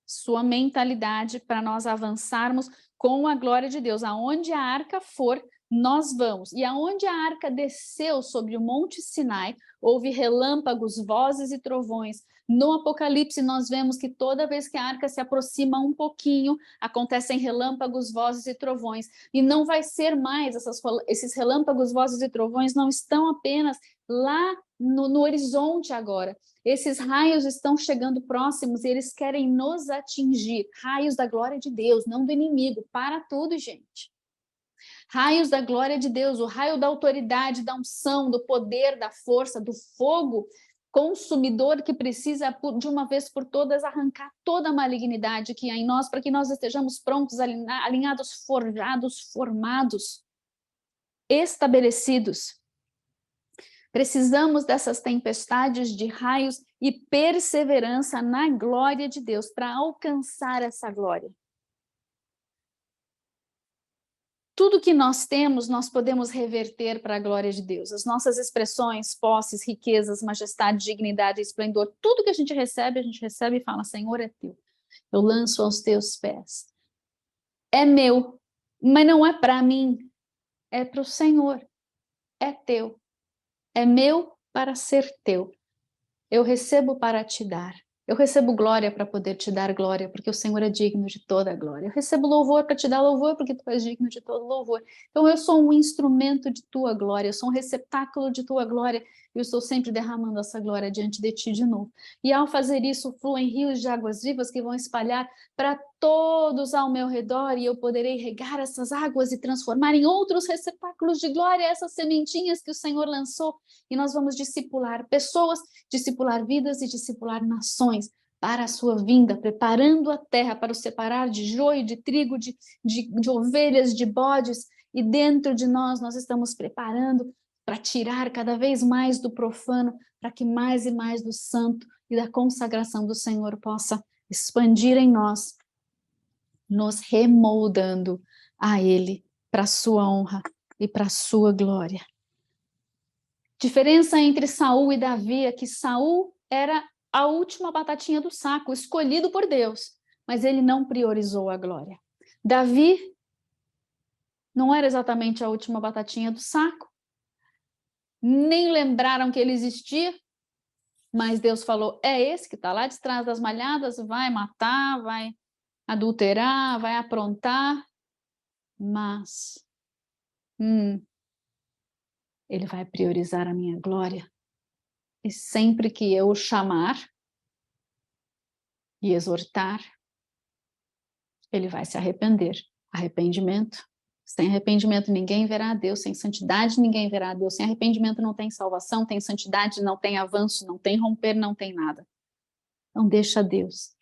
sua mentalidade para nós avançarmos com a glória de Deus, aonde a arca for, nós vamos. E aonde a arca desceu sobre o Monte Sinai, houve relâmpagos, vozes e trovões. No Apocalipse, nós vemos que toda vez que a arca se aproxima um pouquinho, acontecem relâmpagos, vozes e trovões. E não vai ser mais, esses relâmpagos, vozes e trovões não estão apenas lá no horizonte agora. Esses raios estão chegando próximos e eles querem nos atingir. Raios da glória de Deus, não do inimigo. Para tudo, gente. Raios da glória de Deus, o raio da autoridade, da unção, do poder, da força, do fogo consumidor que precisa, de uma vez por todas, arrancar toda a malignidade que há em nós, para que nós estejamos prontos, alinhados, forjados, formados, estabelecidos. Precisamos dessas tempestades de raios e perseverança na glória de Deus para alcançar essa glória. Tudo que nós temos, nós podemos reverter para a glória de Deus. As nossas expressões, posses, riquezas, majestade, dignidade, esplendor, tudo que a gente recebe e fala, Senhor, é teu. Eu lanço aos teus pés. É meu, mas não é para mim, é para o Senhor. É teu. É meu para ser teu. Eu recebo para te dar. Eu recebo glória para poder te dar glória, porque o Senhor é digno de toda a glória. Eu recebo louvor para te dar louvor, porque tu és digno de todo louvor. Então eu sou um instrumento de tua glória, eu sou um receptáculo de tua glória, e eu estou sempre derramando essa glória diante de ti de novo. E ao fazer isso, fluem rios de águas vivas que vão espalhar para todos ao meu redor, e eu poderei regar essas águas e transformar em outros receptáculos de glória essas sementinhas que o Senhor lançou, e nós vamos discipular pessoas, discipular vidas e discipular nações para a sua vinda, preparando a terra para o separar de joio, de trigo, de ovelhas, de bodes, e dentro de nós estamos preparando para tirar cada vez mais do profano, para que mais e mais do santo e da consagração do Senhor possa expandir em nós, nos remoldando a Ele para a sua honra e para a sua glória. Diferença entre Saul e Davi é que Saul era a última batatinha do saco, escolhido por Deus, mas ele não priorizou a glória. Davi não era exatamente a última batatinha do saco, nem lembraram que ele existia, mas Deus falou, é esse que está lá de trás das malhadas, vai matar, vai adulterar, vai aprontar, mas ele vai priorizar a minha glória. E sempre que eu o chamar e exortar, ele vai se arrepender. Arrependimento. Sem arrependimento ninguém verá a Deus, sem santidade ninguém verá a Deus, sem arrependimento não tem salvação, tem santidade, não tem avanço, não tem romper, não tem nada. Então deixa Deus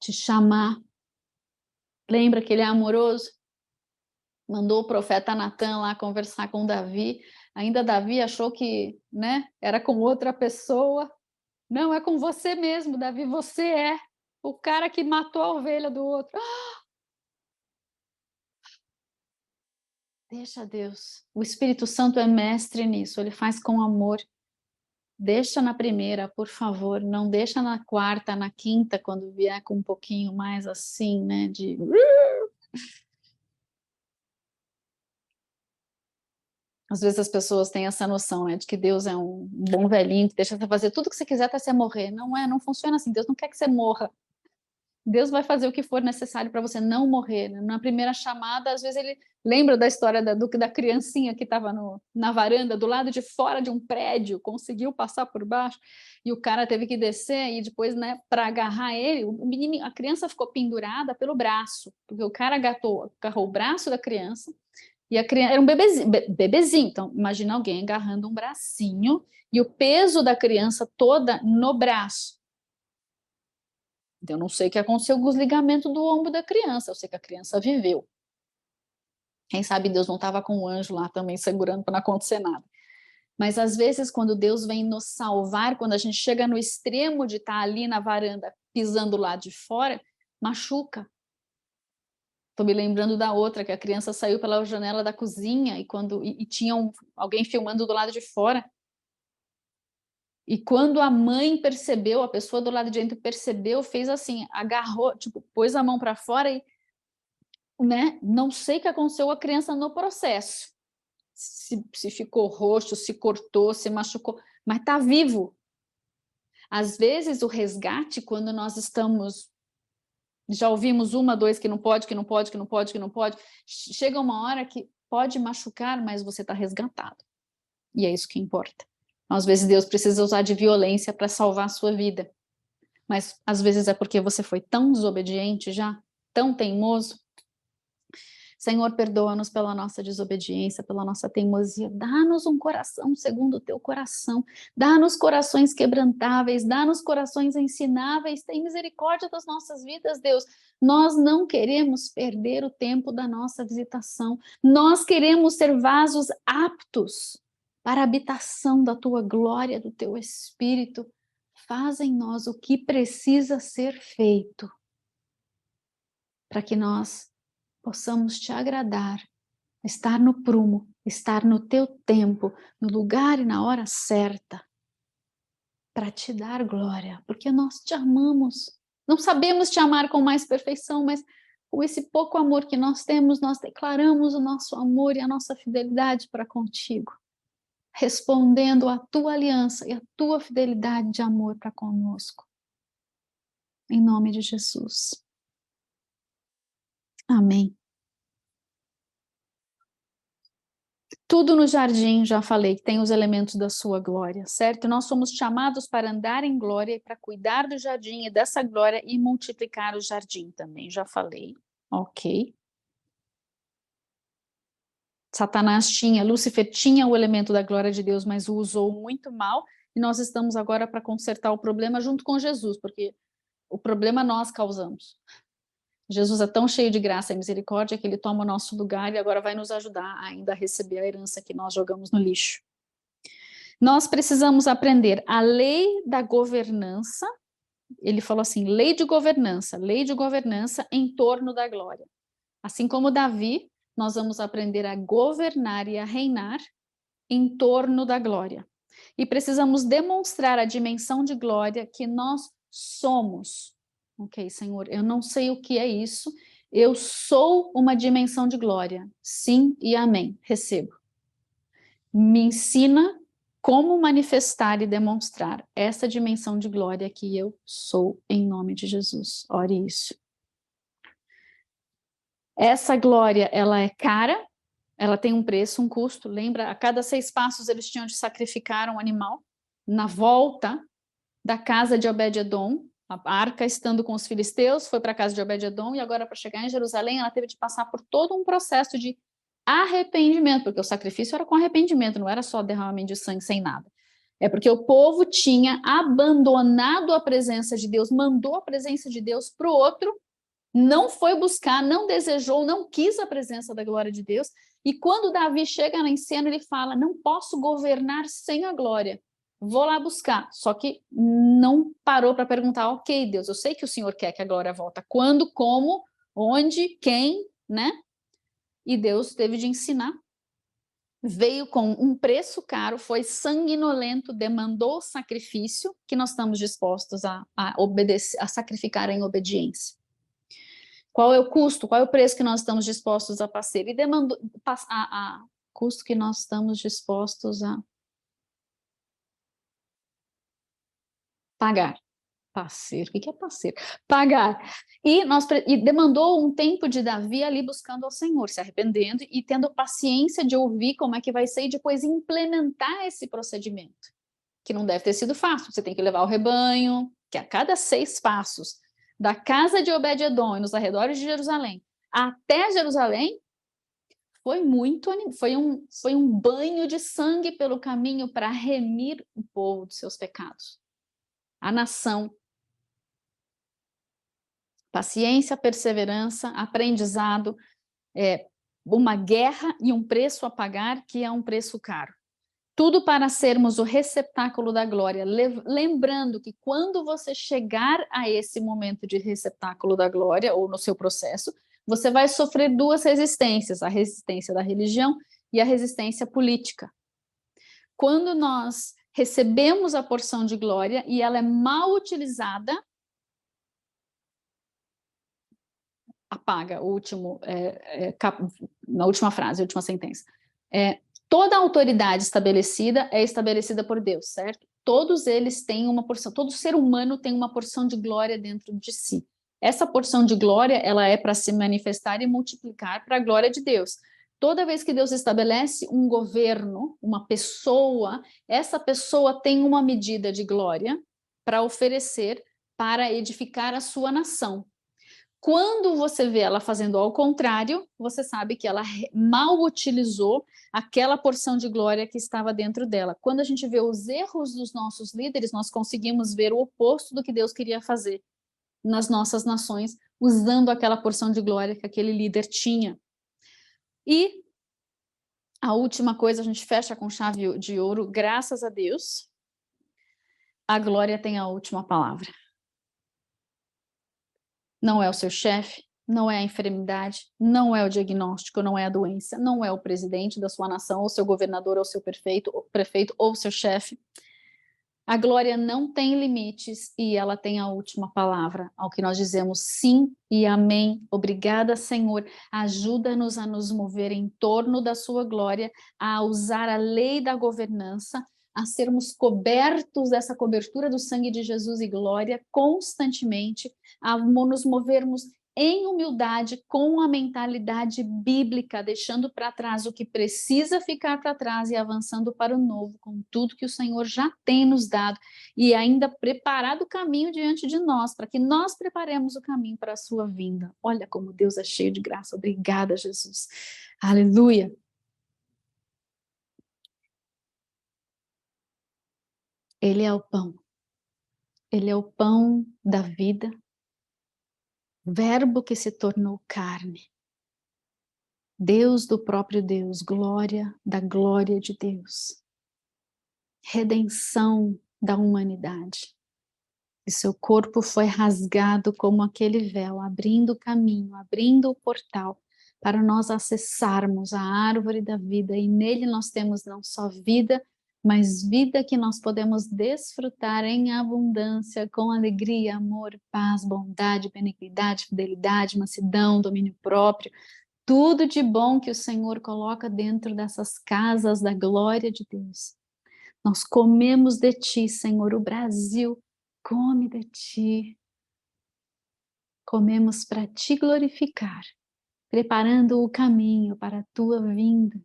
te chamar. Lembra que ele é amoroso? Mandou o profeta Natan lá conversar com Davi, ainda Davi achou que, né, era com outra pessoa, Não, é com você mesmo, Davi, você é o cara que matou a ovelha do outro. Deixa Deus. O Espírito Santo é mestre nisso, ele faz com amor. Deixa na primeira, por favor, não deixa na quarta, na quinta, quando vier com um pouquinho mais assim, né, de... Às vezes as pessoas têm essa noção, né, de que Deus é um bom velhinho que deixa você fazer tudo que você quiser até você morrer. Não é, não funciona assim. Deus não quer que você morra. Deus vai fazer o que for necessário para você não morrer, né? Na primeira chamada, às vezes ele lembra da história da criancinha que estava na varanda, do lado de fora de um prédio, conseguiu passar por baixo, e o cara teve que descer, e depois, né, para agarrar ele, a criança ficou pendurada pelo braço, porque o cara agarrou o braço da criança, e a criança era um bebezinho, então imagina alguém agarrando um bracinho, e o peso da criança toda no braço. Então, eu não sei o que aconteceu com os ligamentos do ombro da criança, eu sei que a criança viveu. Quem sabe Deus não estava com o anjo lá também segurando para não acontecer nada. Mas às vezes, quando Deus vem nos salvar, quando a gente chega no extremo de estar ali na varanda, pisando lá de fora, machuca. Estou me lembrando da outra, que a criança saiu pela janela da cozinha e tinha alguém filmando do lado de fora. E quando a mãe percebeu, a pessoa do lado de dentro percebeu, fez assim, agarrou, tipo, pôs a mão para fora e, né, não sei o que aconteceu com a criança no processo. Se ficou roxo, se cortou, se machucou, mas está vivo. Às vezes o resgate, quando nós estamos, já ouvimos uma, dois, que não pode, que não pode, que não pode, que não pode, chega uma hora que pode machucar, mas você está resgatado. E é isso que importa. Às vezes Deus precisa usar de violência para salvar a sua vida. Mas às vezes é porque você foi tão desobediente já, tão teimoso. Senhor, perdoa-nos pela nossa desobediência, pela nossa teimosia. Dá-nos um coração segundo o teu coração. Dá-nos corações quebrantáveis, dá-nos corações ensináveis. Tem misericórdia das nossas vidas, Deus. Nós não queremos perder o tempo da nossa visitação. Nós queremos ser vasos aptos para a habitação da tua glória, do teu Espírito. Faz em nós o que precisa ser feito para que nós possamos te agradar, estar no prumo, estar no teu tempo, no lugar e na hora certa, para te dar glória, porque nós te amamos. Não sabemos te amar com mais perfeição, mas com esse pouco amor que nós temos, nós declaramos o nosso amor e a nossa fidelidade para contigo, respondendo à tua aliança e à tua fidelidade de amor para conosco. Em nome de Jesus. Amém. Tudo no jardim, já falei, que tem os elementos da sua glória, certo? Nós somos chamados para andar em glória e para cuidar do jardim e dessa glória e multiplicar o jardim também, já falei. Ok. Lúcifer tinha o elemento da glória de Deus, mas o usou muito mal, e nós estamos agora para consertar o problema junto com Jesus, porque o problema nós causamos. Jesus é tão cheio de graça e misericórdia que ele toma o nosso lugar e agora vai nos ajudar ainda a receber a herança que nós jogamos no lixo. Nós precisamos aprender a lei da governança, ele falou assim, lei de governança em torno da glória. Assim como Davi, nós vamos aprender a governar e a reinar em torno da glória. E precisamos demonstrar a dimensão de glória que nós somos. Ok, Senhor, eu não sei o que é isso, eu sou uma dimensão de glória. Sim e amém, recebo. Me ensina como manifestar e demonstrar essa dimensão de glória que eu sou, em nome de Jesus. Ore isso. Essa glória, ela é cara, ela tem um preço, um custo. Lembra, a cada 6 passos eles tinham de sacrificar um animal. Na volta da casa de Obed-edom, a arca estando com os filisteus, foi para a casa de Obed-edom, e agora para chegar em Jerusalém, ela teve de passar por todo um processo de arrependimento, porque o sacrifício era com arrependimento, não era só derramamento de sangue sem nada. É porque o povo tinha abandonado a presença de Deus, mandou a presença de Deus para o outro, não foi buscar, não desejou, não quis a presença da glória de Deus, e quando Davi chega em cena, ele fala, não posso governar sem a glória. vou lá buscar. Só que não parou para perguntar, ok, Deus, eu sei que o Senhor quer que a glória volta. Quando, como, onde, quem, né? E Deus teve de ensinar. Veio com um preço caro, foi sanguinolento, demandou sacrifício, que nós estamos dispostos a obedecer, a sacrificar em obediência. Qual é o custo? Qual é o preço que nós estamos dispostos a passar? Ele demandou custo que nós estamos dispostos a pagar. Parceiro, o que é parceiro? Pagar. E demandou um tempo de Davi ali buscando ao Senhor, se arrependendo e tendo paciência de ouvir como é que vai ser e depois implementar esse procedimento, que não deve ter sido fácil. Você tem que levar o rebanho, que a cada 6 passos, da casa de Obed-edom e nos arredores de Jerusalém, até Jerusalém, foi um banho de sangue pelo caminho para remir o povo dos seus pecados. A nação. Paciência, perseverança, aprendizado, uma guerra e um preço a pagar, que é um preço caro. Tudo para sermos o receptáculo da glória. Lembrando que quando você chegar a esse momento de receptáculo da glória, ou no seu processo, você vai sofrer 2 resistências, a resistência da religião e a resistência política. Quando nós recebemos a porção de glória e ela é mal utilizada, apaga o último, na última frase, a última sentença. Toda autoridade estabelecida é estabelecida por Deus, certo? Todos eles têm uma porção, todo ser humano tem uma porção de glória dentro de si. Essa porção de glória, ela é para se manifestar e multiplicar para a glória de Deus. Toda vez que Deus estabelece um governo, uma pessoa, essa pessoa tem uma medida de glória para oferecer para edificar a sua nação. Quando você vê ela fazendo ao contrário, você sabe que ela mal utilizou aquela porção de glória que estava dentro dela. Quando a gente vê os erros dos nossos líderes, nós conseguimos ver o oposto do que Deus queria fazer nas nossas nações, usando aquela porção de glória que aquele líder tinha. E a última coisa, a gente fecha com chave de ouro, graças a Deus, a glória tem a última palavra. Não é o seu chefe, não é a enfermidade, não é o diagnóstico, não é a doença, não é o presidente da sua nação, ou seu governador, ou seu prefeito, ou seu chefe. A glória não tem limites e ela tem a última palavra, ao que nós dizemos sim e amém. Obrigada, Senhor. Ajuda-nos a nos mover em torno da sua glória, a usar a lei da governança, a sermos cobertos dessa cobertura do sangue de Jesus e glória constantemente, a nos movermos em humildade, com a mentalidade bíblica, deixando para trás o que precisa ficar para trás e avançando para o novo, com tudo que o Senhor já tem nos dado e ainda preparado o caminho diante de nós, para que nós preparemos o caminho para a sua vinda. Olha como Deus é cheio de graça. Obrigada, Jesus. Aleluia. Ele é o pão. Ele é o pão da vida, verbo que se tornou carne. Deus do próprio Deus, glória da glória de Deus. Redenção da humanidade. E seu corpo foi rasgado como aquele véu, abrindo o caminho, abrindo o portal para nós acessarmos a árvore da vida, e nele nós temos não só vida, mas vida que nós podemos desfrutar em abundância, com alegria, amor, paz, bondade, benignidade, fidelidade, mansidão, domínio próprio, tudo de bom que o Senhor coloca dentro dessas casas da glória de Deus. Nós comemos de ti, Senhor, o Brasil come de ti. Comemos para te glorificar, preparando o caminho para a tua vinda.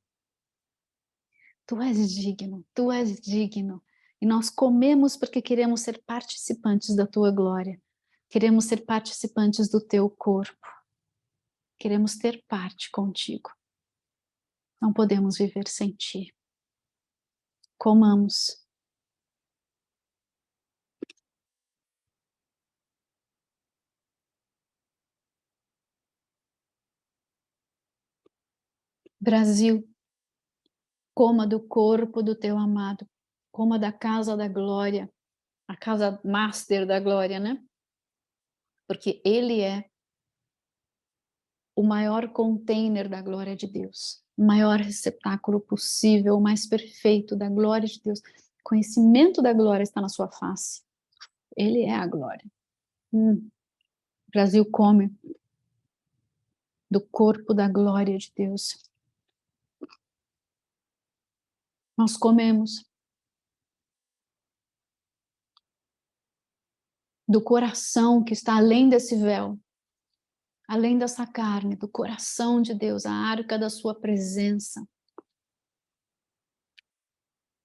Tu és digno, tu és digno. E nós comemos porque queremos ser participantes da tua glória. Queremos ser participantes do teu corpo. Queremos ter parte contigo. Não podemos viver sem ti. Comamos. Brasil, coma do corpo do teu amado. como a da casa da glória, a casa master da glória, né? Porque ele é o maior container da glória de Deus, o maior receptáculo possível, o mais perfeito da glória de Deus. O conhecimento da glória está na sua face. Ele é a glória. O Brasil come do corpo da glória de Deus. Nós comemos do coração que está além desse véu, além dessa carne, do coração de Deus, a arca da sua presença,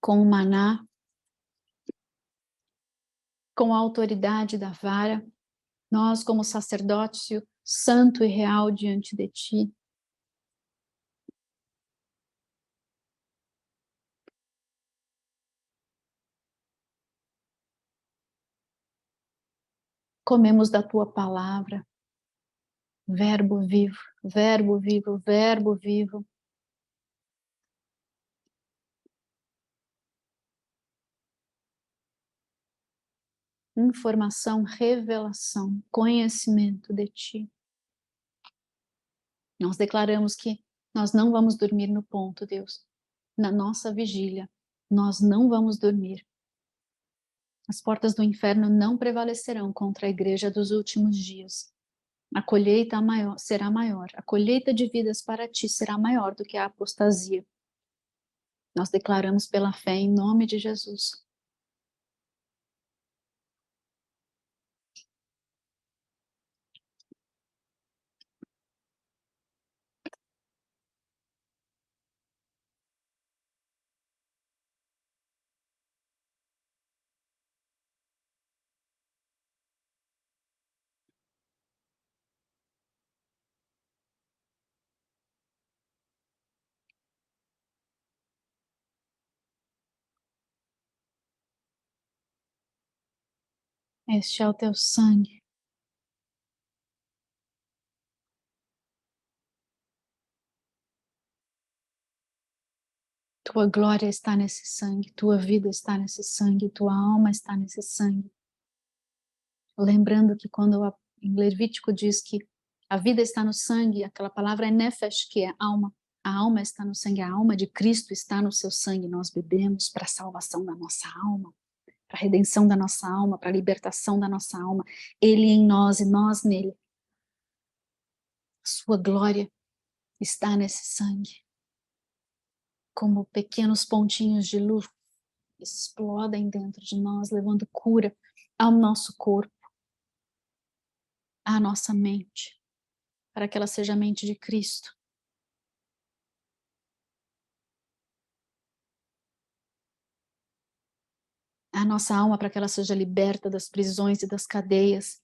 com o maná, com a autoridade da vara, nós como sacerdócio santo e real diante de ti. Comemos da tua palavra, verbo vivo, verbo vivo, verbo vivo. Informação, revelação, conhecimento de ti. Nós declaramos que nós não vamos dormir no ponto, Deus. Na nossa vigília, nós não vamos dormir. As portas do inferno não prevalecerão contra a igreja dos últimos dias. A colheita será maior. A colheita de vidas para ti será maior do que a apostasia. Nós declaramos pela fé em nome de Jesus. Este é o teu sangue. Tua glória está nesse sangue, tua vida está nesse sangue, tua alma está nesse sangue. Lembrando que quando em Levítico diz que a vida está no sangue, aquela palavra é nefesh, que é alma. A alma está no sangue, a alma de Cristo está no seu sangue. Nós bebemos para a salvação da nossa alma, para a redenção da nossa alma, para a libertação da nossa alma. Ele em nós e nós nele. A sua glória está nesse sangue. Como pequenos pontinhos de luz explodem dentro de nós, levando cura ao nosso corpo, à nossa mente, para que ela seja a mente de Cristo. A nossa alma para que ela seja liberta das prisões e das cadeias.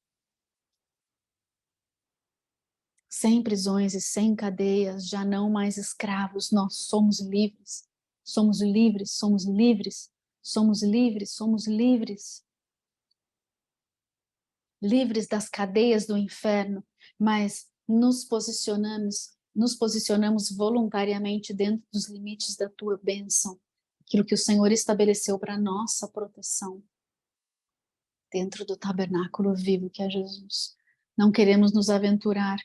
Sem prisões e sem cadeias, já não mais escravos, nós somos livres. Somos livres, somos livres, somos livres, somos livres. Livres das cadeias do inferno, mas nos posicionamos voluntariamente dentro dos limites da tua bênção, aquilo que o Senhor estabeleceu para nossa proteção, dentro do tabernáculo vivo que é Jesus. Não queremos nos aventurar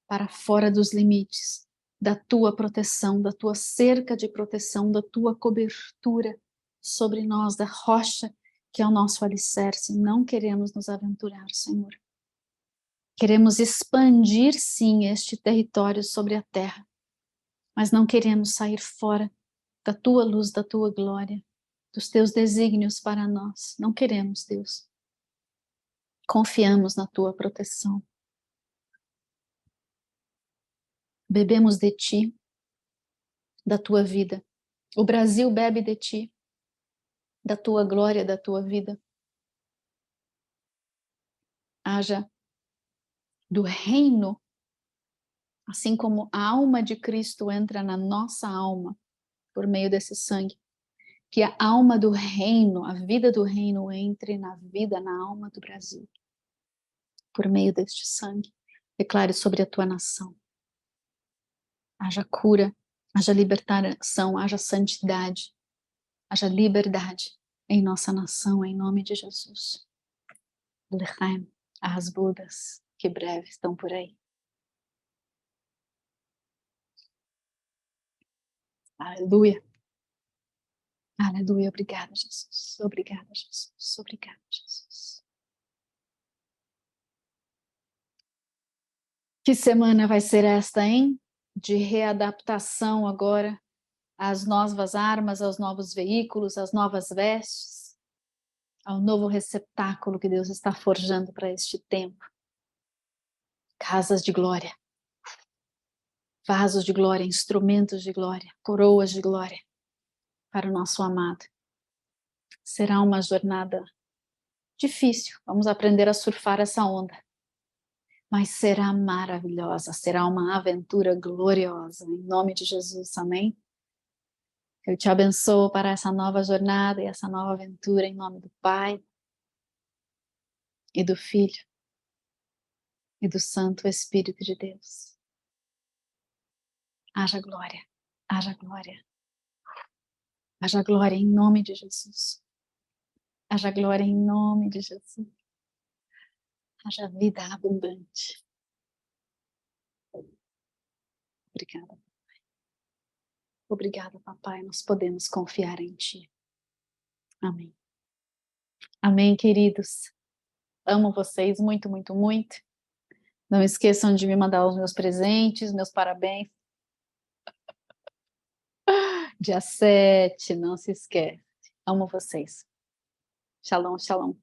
para fora dos limites da tua proteção, da tua cerca de proteção, da tua cobertura sobre nós, da rocha que é o nosso alicerce. Não queremos nos aventurar, Senhor. Queremos expandir, sim, este território sobre a terra, mas não queremos sair fora da tua luz, da tua glória, dos teus desígnios para nós. Não queremos, Deus. Confiamos na tua proteção. Bebemos de ti, da tua vida. O Brasil bebe de ti, da tua glória, da tua vida. Haja do reino, assim como a alma de Cristo entra na nossa alma, por meio desse sangue, que a alma do reino, a vida do reino entre na vida, na alma do Brasil, por meio deste sangue. Declare sobre a tua nação. Haja cura, haja libertação, haja santidade, haja liberdade, em nossa nação, em nome de Jesus. Lechaim, as Budas, que breve estão por aí. Aleluia. Aleluia. Obrigada, Jesus. Obrigada, Jesus. Obrigada, Jesus. Que semana vai ser esta, hein? De readaptação agora às novas armas, aos novos veículos, às novas vestes, ao novo receptáculo que Deus está forjando para este tempo. Casas de glória, vasos de glória, instrumentos de glória, coroas de glória para o nosso amado. Será uma jornada difícil, vamos aprender a surfar essa onda, mas será maravilhosa, será uma aventura gloriosa, em nome de Jesus, amém? Eu te abençoo para essa nova jornada e essa nova aventura, em nome do Pai, e do Filho, e do Santo Espírito de Deus. Haja glória, haja glória. Haja glória em nome de Jesus. Haja glória em nome de Jesus. Haja vida abundante. Obrigada, papai. Obrigada, papai. Nós podemos confiar em Ti. Amém. Amém, queridos. Amo vocês muito, muito, muito. Não esqueçam de me mandar os meus presentes, meus parabéns. Dia 7, não se esquece. Amo vocês. Shalom, shalom.